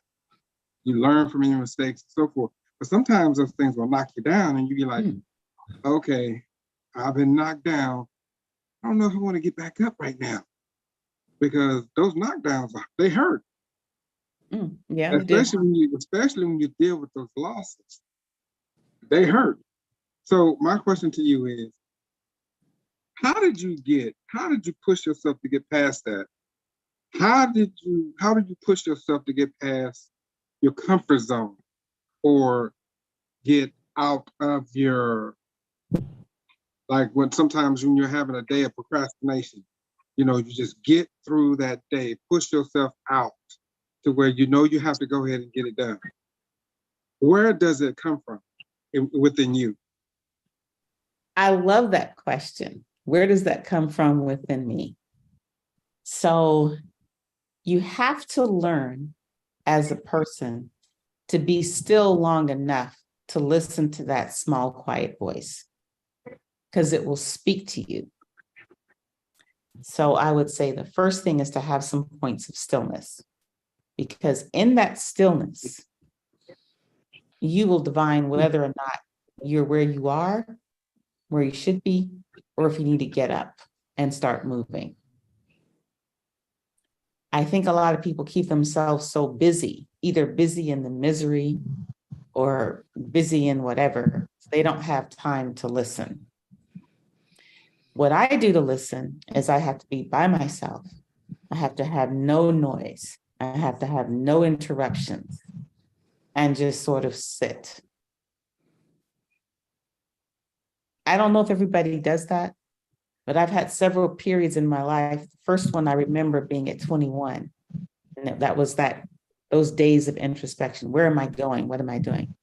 You learn from your mistakes and so forth. But sometimes those things will knock you down and you be like, okay, I've been knocked down. I don't know if I want to get back up right now, because those knockdowns, they hurt. Yeah, especially when you deal with those losses. They hurt. So my question to you is, how did you push yourself to get past that? How did you push yourself to get past your comfort zone, or get out of your, like sometimes when you're having a day of procrastination, you just get through that day, push yourself out to where you have to go ahead and get it done? Where does it come from within you? I love that question. Where does that come from within me? So you have to learn as a person to be still long enough to listen to that small, quiet voice, because it will speak to you. So I would say the first thing is to have some points of stillness, because in that stillness, you will divine whether or not you're where you are, where you should be, or if you need to get up and start moving. I think a lot of people keep themselves so busy, either busy in the misery or busy in whatever, so they don't have time to listen. What I do to listen is I have to be by myself. I have to have no noise. I have to have no interruptions and just sort of sit. I don't know if everybody does that, but I've had several periods in my life. The first one I remember being at 21. And that was those days of introspection. Where am I going? What am I doing?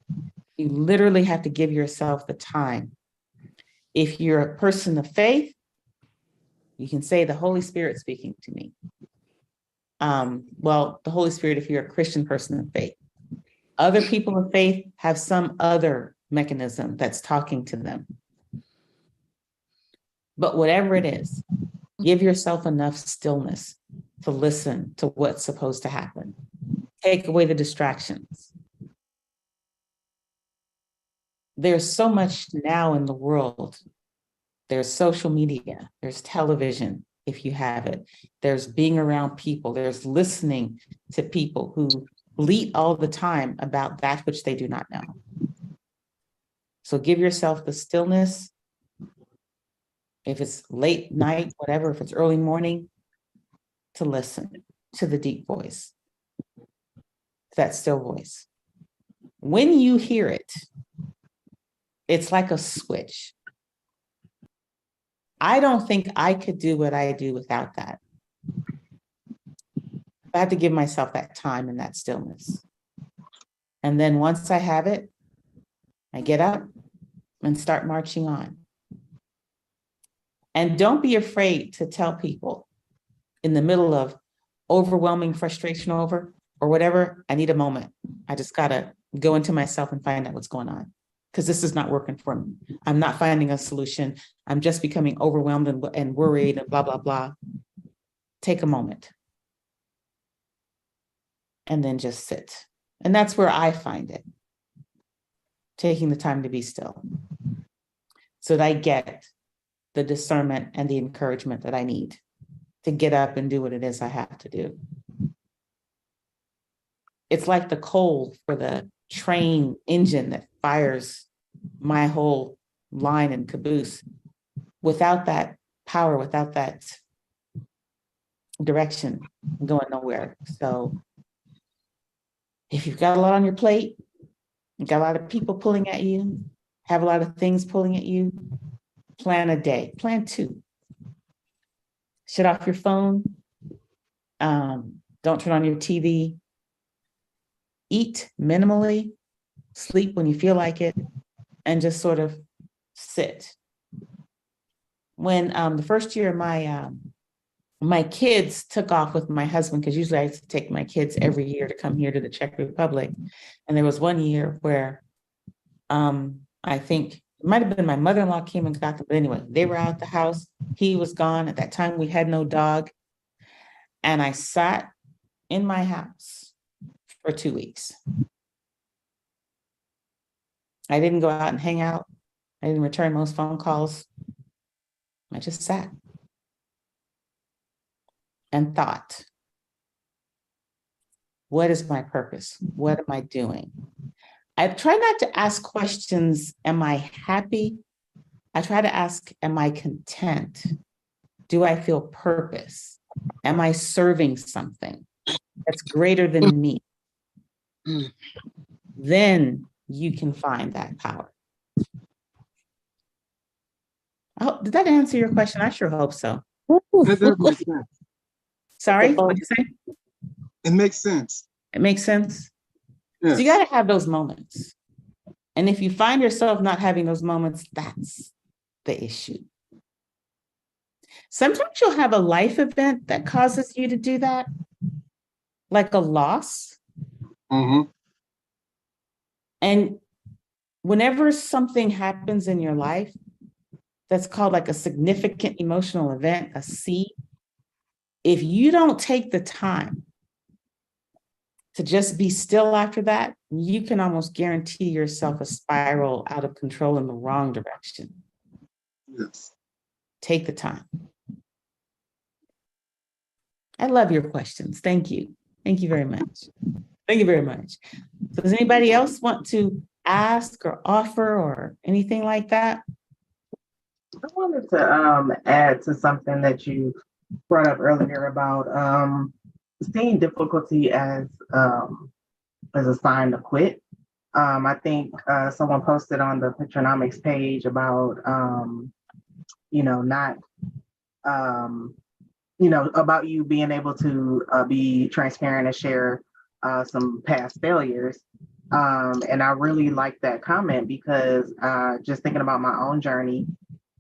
You literally have to give yourself the time. If you're a person of faith, you can say the Holy Spirit speaking to me. Well, the Holy Spirit, if you're a Christian person of faith. Other people of faith have some other mechanism that's talking to them. But whatever it is, give yourself enough stillness to listen to what's supposed to happen. Take away the distractions. There's so much now in the world. There's social media, there's television, if you have it. There's being around people, there's listening to people who bleat all the time about that which they do not know. So give yourself the stillness. If it's late night, whatever, if it's early morning, to listen to the deep voice, that still voice. When you hear it, it's like a switch. I don't think I could do what I do without that. I have to give myself that time and that stillness. And then once I have it, I get up and start marching on. And don't be afraid to tell people in the middle of overwhelming frustration or whatever, I need a moment. I just gotta go into myself and find out what's going on, because this is not working for me. I'm not finding a solution. I'm just becoming overwhelmed and worried and blah, blah, blah. Take a moment. And then just sit. And that's where I find it. Taking the time to be still, so that I get the discernment and the encouragement that I need to get up and do what it is I have to do. It's like the coal for the train engine that fires my whole line and caboose. Without that power, without that direction, I'm going nowhere. So if you've got a lot on your plate, you've got a lot of people pulling at you, have a lot of things pulling at you, plan a day, plan 2. Shut off your phone. Don't turn on your TV. Eat minimally, sleep when you feel like it, and just sort of sit. When the first year my kids took off with my husband, because usually I used to take my kids every year to come here to the Czech Republic. And there was one year where I think it might have been my mother-in-law came and got them, but anyway, they were out the house. He was gone. At that time, we had no dog. And I sat in my house for 2 weeks. I didn't go out and hang out. I didn't return most phone calls. I just sat and thought, what is my purpose? What am I doing? I try not to ask questions, am I happy? I try to ask, am I content? Do I feel purpose? Am I serving something that's greater than me? Then you can find that power. Did that answer your question? I sure hope so. That does make sense. Sorry, what'd you say? It makes sense. It makes sense. Yes. So you got to have those moments. And if you find yourself not having those moments, that's the issue. Sometimes you'll have a life event that causes you to do that, like a loss. Mm-hmm. And whenever something happens in your life that's called like a significant emotional event, a C, if you don't take the time to just be still after that, you can almost guarantee yourself a spiral out of control in the wrong direction. Yes. Take the time. I love your questions. Thank you. Thank you very much. Thank you very much. So does anybody else want to ask or offer or anything like that? I wanted to add to something that you brought up earlier about seeing difficulty as a sign to quit. I think someone posted on the Pitranomics page about not about you being able to be transparent and share some past failures. And I really like that comment because just thinking about my own journey,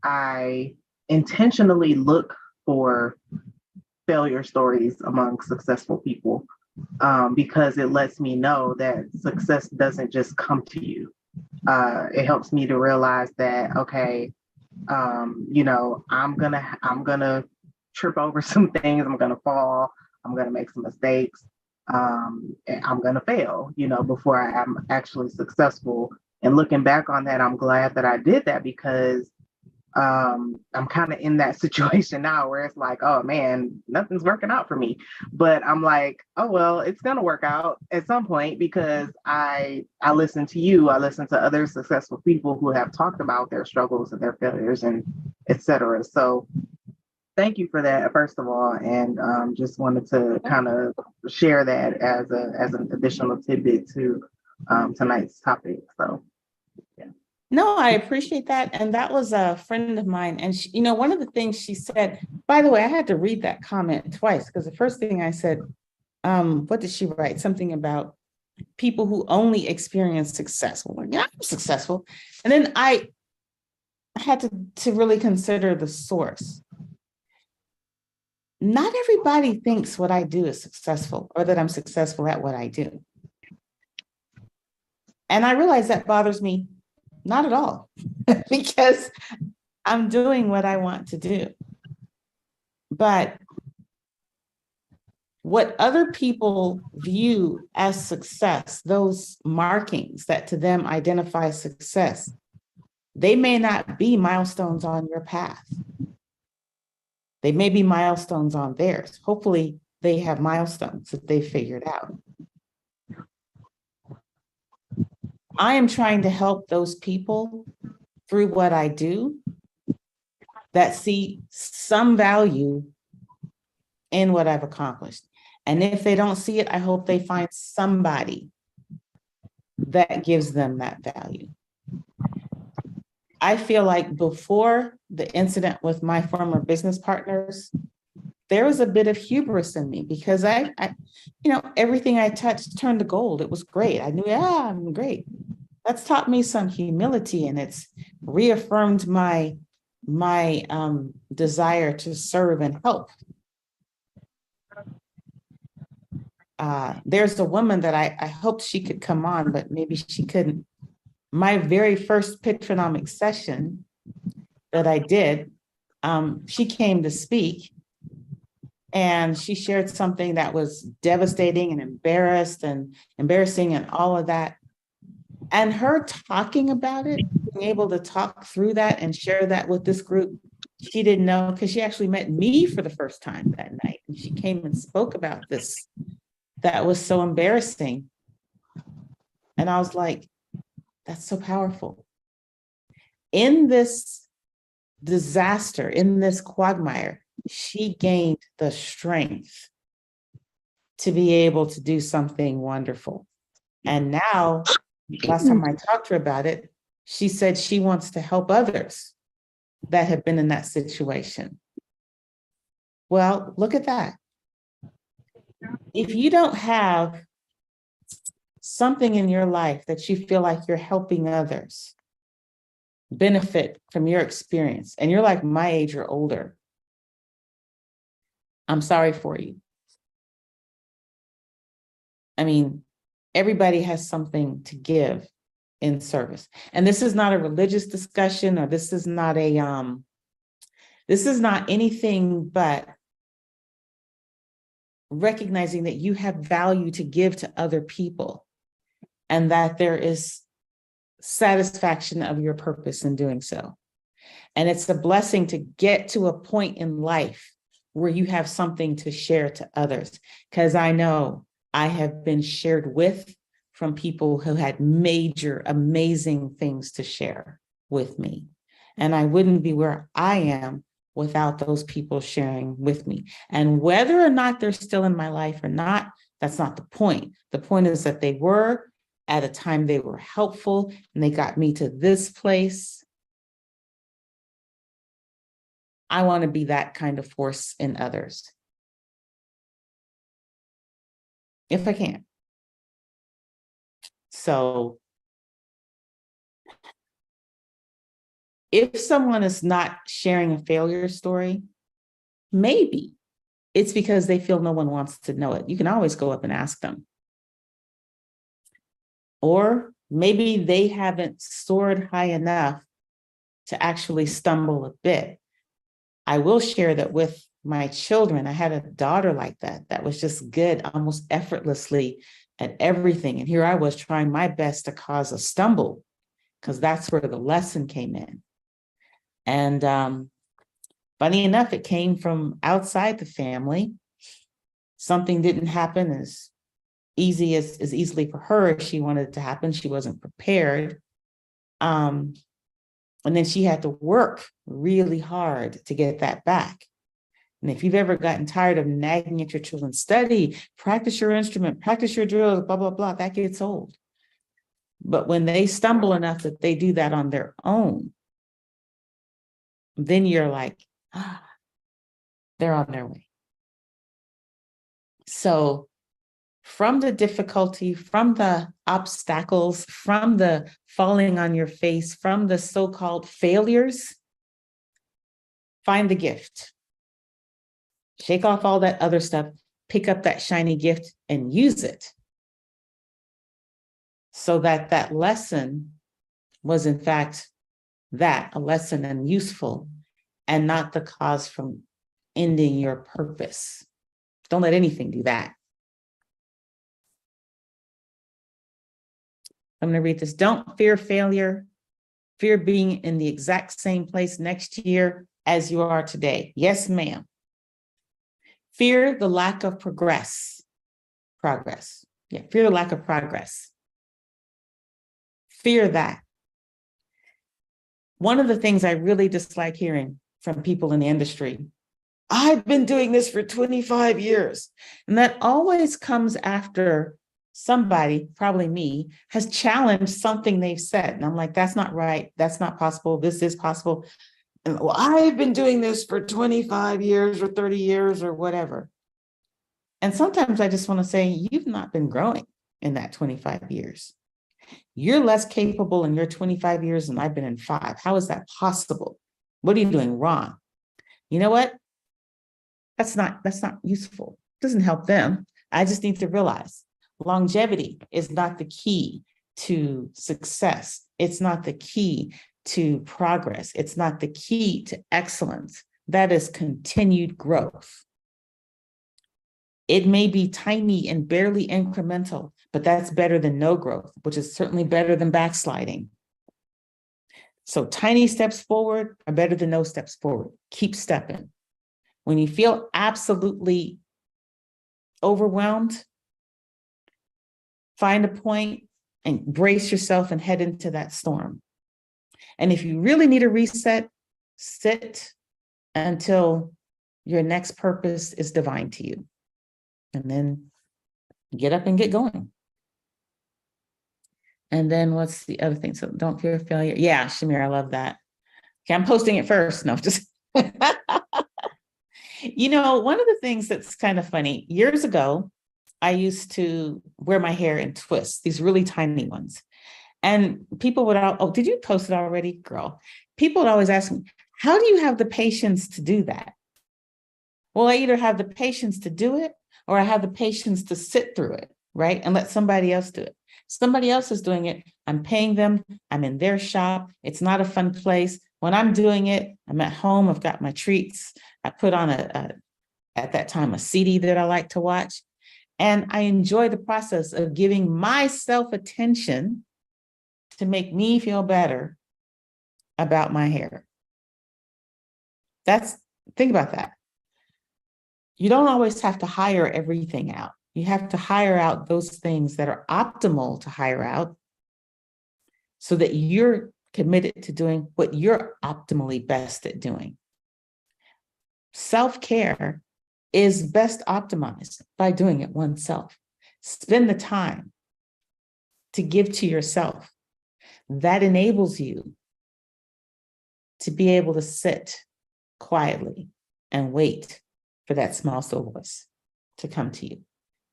I intentionally look for failure stories among successful people because it lets me know that success doesn't just come to you. It helps me to realize that, okay, I'm gonna trip over some things. I'm gonna fall. I'm gonna make some mistakes. And I'm gonna fail, before I am actually successful. And looking back on that, I'm glad that I did that because I'm kind of in that situation now where it's like, oh man, nothing's working out for me. But I'm like, oh well, it's gonna work out at some point because I listen to you, I listen to other successful people who have talked about their struggles and their failures and etc. So thank you for that, first of all, and just wanted to kind of share that as an additional tidbit to tonight's topic. So yeah. No, I appreciate that. And that was a friend of mine. And she, one of the things she said, by the way, I had to read that comment twice because the first thing I said, what did she write? Something about people who only experience success. Well, yeah, I'm successful. And then I had to really consider the source. Not everybody thinks what I do is successful or that I'm successful at what I do. And I realize that bothers me not at all, because I'm doing what I want to do. But what other people view as success, those markings that to them identify success, they may not be milestones on your path. They may be milestones on theirs. Hopefully they have milestones that they figured out. I am trying to help those people through what I do that see some value in what I've accomplished. And if they don't see it, I hope they find somebody that gives them that value. I feel like before the incident with my former business partners, there was a bit of hubris in me because I everything I touched turned to gold. It was great. I knew, I'm great. That's taught me some humility, and it's reaffirmed my desire to serve and help. There's a woman that I hoped she could come on, but maybe she couldn't. My very first Pitranomics session that I did, she came to speak, and she shared something that was devastating and embarrassing and all of that. And her talking about it, being able to talk through that and share that with this group, she didn't know, because she actually met me for the first time that night. And she came and spoke about this. That was so embarrassing. And I was like, that's so powerful. In this disaster, in this quagmire, she gained the strength to be able to do something wonderful. And now, last time I talked to her about it, she said she wants to help others that have been in that situation. Well, look at that. If you don't have something in your life that you feel like you're helping others benefit from your experience, and you're like my age or older, I'm sorry for you. I mean, everybody has something to give in service. And this is not a religious discussion, or this is not anything but recognizing that you have value to give to other people, and that there is satisfaction of your purpose in doing so. And it's a blessing to get to a point in life where you have something to share to others, because I know I have been shared with from people who had major, amazing things to share with me. And I wouldn't be where I am without those people sharing with me. And whether or not they're still in my life or not, that's not the point. The point is that they were, at a time they were helpful, and they got me to this place. I want to be that kind of force in others, if I can. So if someone is not sharing a failure story, maybe it's because they feel no one wants to know it. You can always go up and ask them. Or maybe they haven't soared high enough to actually stumble a bit. I will share that with my children. I had a daughter like that was just good, almost effortlessly at everything. And here I was trying my best to cause a stumble, because that's where the lesson came in. And funny enough, it came from outside the family. Something didn't happen as easily for her as she wanted it to happen. She wasn't prepared. And then she had to work really hard to get that back. And if you've ever gotten tired of nagging at your children, study, practice your instrument, practice your drills, blah, blah, blah, that gets old. But when they stumble enough that they do that on their own, then you're like, ah, they're on their way. So from the difficulty, from the obstacles, from the falling on your face, from the so-called failures, find the gift. Shake off all that other stuff, pick up that shiny gift and use it. So that that lesson was in fact a lesson and useful, and not the cause from ending your purpose. Don't let anything do that. I'm going to read this. Don't fear failure. Fear being in the exact same place next year as you are today. Yes, ma'am. Fear the lack of progress. Yeah, fear the lack of progress. Fear that. One of the things I really dislike hearing from people in the industry, I've been doing this for 25 years. And that always comes after somebody, probably me, has challenged something they've said. And I'm like, that's not right. That's not possible. This is possible. And well, I've been doing this for 25 years or 30 years or whatever. And sometimes I just want to say, you've not been growing in that 25 years. You're less capable in your 25 years than I've been in 5. How is that possible? What are you doing wrong? You know what? That's not useful. It doesn't help them. I just need to realize longevity is not the key to success. It's not the key to progress. It's not the key to excellence. That is continued growth. It may be tiny and barely incremental, but that's better than no growth, which is certainly better than backsliding. So tiny steps forward are better than no steps forward. Keep stepping. When you feel absolutely overwhelmed, find a point and brace yourself and head into that storm. And if you really need a reset, sit until your next purpose is divine to you. And then get up and get going. And then what's the other thing? So don't fear failure. Yeah, Shamir, I love that. Okay, I'm posting it first. No, just, you know, one of the things that's kind of funny, years ago, I used to wear my hair in twists, these really tiny ones. And people would, oh, did you post it already, girl? People would always ask me, how do you have the patience to do that? Well, I either have the patience to do it or I have the patience to sit through it, right? And let somebody else do it. Somebody else is doing it. I'm paying them. I'm in their shop. It's not a fun place. When I'm doing it, I'm at home. I've got my treats. I put on at that time, a CD that I like to watch. And I enjoy the process of giving myself attention to make me feel better about my hair. Think about that. You don't always have to hire everything out. You have to hire out those things that are optimal to hire out so that you're committed to doing what you're optimally best at doing. Self-care is best optimized by doing it oneself. Spend the time to give to yourself. That enables you to be able to sit quietly and wait for that small soul voice to come to you,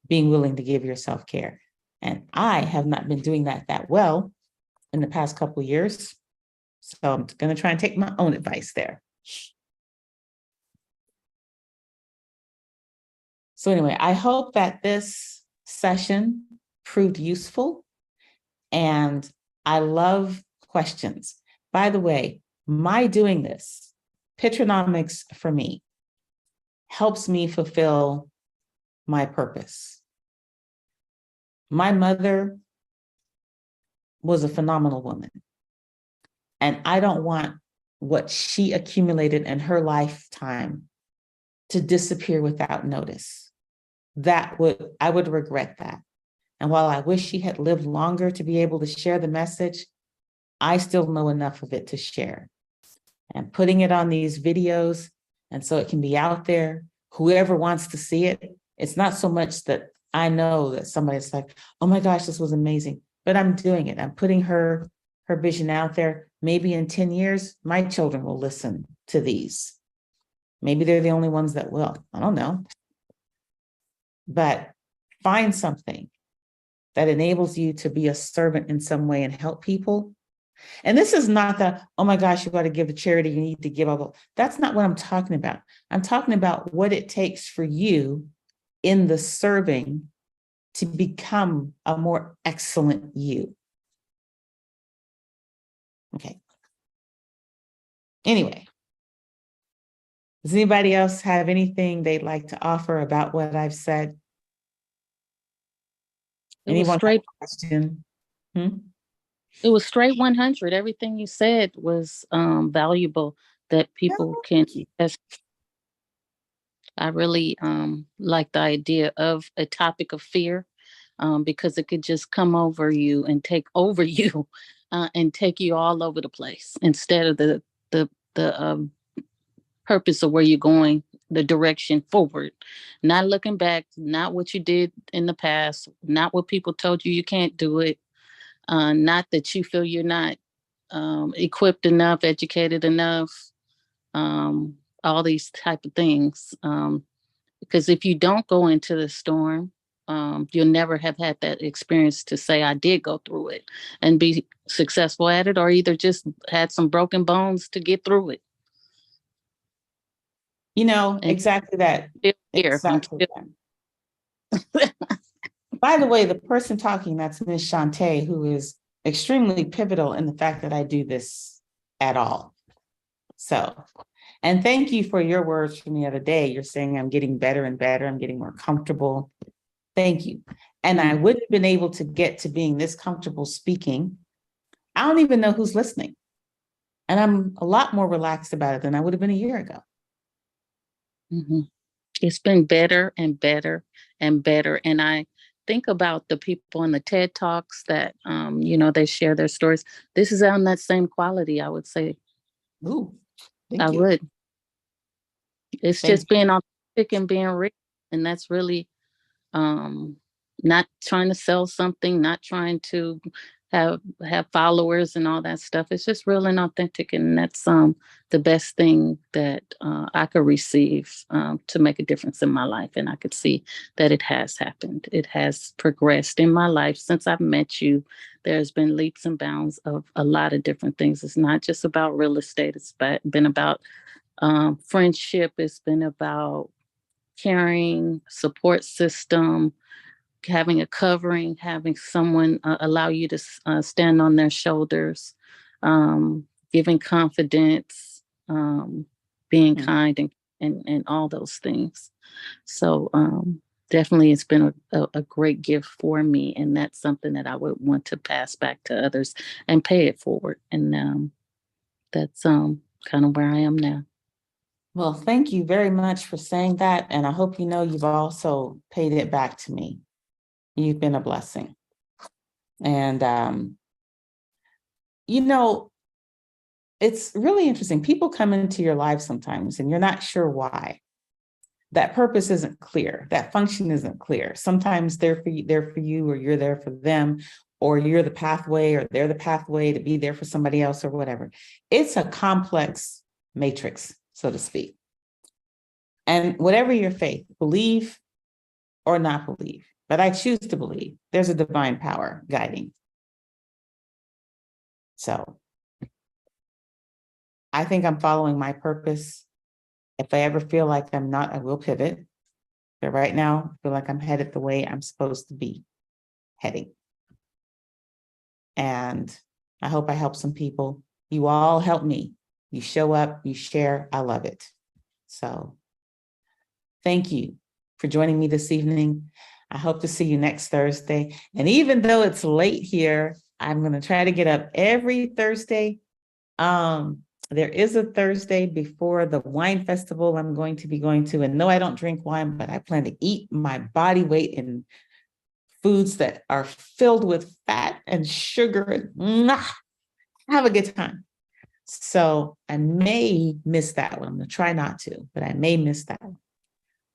being willing to give yourself care. And I have not been doing that well in the past couple of years. So I'm going to try and take my own advice there. So anyway, I hope that this session proved useful, and I love questions. By the way, my doing this, Pitranomics for me, helps me fulfill my purpose. My mother was a phenomenal woman, and I don't want what she accumulated in her lifetime to disappear without notice. I would regret that. And while I wish she had lived longer to be able to share the message, I still know enough of it to share. And putting it on these videos, and so it can be out there, whoever wants to see it, it's not so much that I know that somebody's like, oh my gosh, this was amazing. but I'm doing it. I'm putting her vision out there. Maybe in 10 years, my children will listen to these. Maybe they're the only ones that will. I don't know. But find something that enables you to be a servant in some way and help people. And this is not the, oh my gosh, you got to give to charity, you need to give up. That's not what I'm talking about. I'm talking about what it takes for you in the serving to become a more excellent you. Okay. Anyway, does anybody else have anything they'd like to offer about what I've said? Anyone have a question? It was straight 100. Everything you said was valuable that people can test. I really like the idea of a topic of fear because it could just come over you and take over you and take you all over the place instead of the purpose of where you're going, the direction forward, not looking back, not what you did in the past, not what people told you can't do it. Not that you feel you're not equipped enough, educated enough, all these type of things. Because if you don't go into the storm, you'll never have had that experience to say, I did go through it and be successful at it, or either just had some broken bones to get through it. You know, And exactly that. Exactly that. By the way, the person talking, that's Ms. Shantae, who is extremely pivotal in the fact that I do this at all. So, and thank you for your words from the other day. You're saying I'm getting better and better. I'm getting more comfortable. Thank you. And I wouldn't have been able to get to being this comfortable speaking. I don't even know who's listening. And I'm a lot more relaxed about it than I would have been a year ago. Mm-hmm. It's been better and better and better. And I think about the people on the TED Talks that, they share their stories. This is on that same quality, I would say. Ooh, I would. It's just being authentic and being real. And that's really not trying to sell something, not trying to have followers and all that stuff. It's just real and authentic. And that's the best thing that I could receive to make a difference in my life. And I could see that it has happened. It has progressed in my life since I've met you. There's been leaps and bounds of a lot of different things. It's not just about real estate. It's been about friendship. It's been about caring, support system, having a covering, having someone allow you to stand on their shoulders, giving confidence, being kind, and all those things. So definitely it's been a great gift for me. And that's something that I would want to pass back to others and pay it forward. And that's kind of where I am now. Well, thank you very much for saying that. And I hope you know you've also paid it back to me. You've been a blessing. And, it's really interesting. People come into your life sometimes and you're not sure why. That purpose isn't clear. That function isn't clear. Sometimes they're for you, or you're there for them, or you're the pathway, or they're the pathway to be there for somebody else, or whatever. It's a complex matrix, so to speak. And whatever your faith, believe or not believe, but I choose to believe there's a divine power guiding. So I think I'm following my purpose. If I ever feel like I'm not, I will pivot. But right now, I feel like I'm headed the way I'm supposed to be heading. And I hope I help some people. You all help me. You show up, you share. I love it. So thank you for joining me this evening. I hope to see you next Thursday. And even though it's late here, I'm going to try to get up every Thursday. There is a Thursday before the wine festival I'm going to be going to. And no, I don't drink wine, but I plan to eat my body weight in foods that are filled with fat and sugar and have a good time. So I may miss that one. I'm going to try not to, but I may miss that one.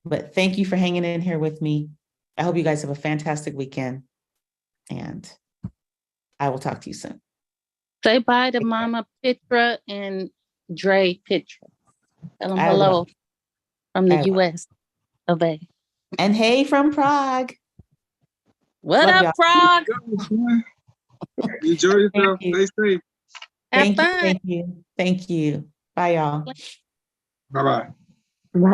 But thank you for hanging in here with me. I hope you guys have a fantastic weekend. And I will talk to you soon. Say bye to Mama Pitra and Dre Pitra. Tell them I hello will. from the I will. US of A. And hey from Prague. What Love up, y'all. Frog? Enjoy yourself. Thank you. Stay safe. Have Thank you. fun. Thank you. Thank you. Bye, y'all. Bye-bye.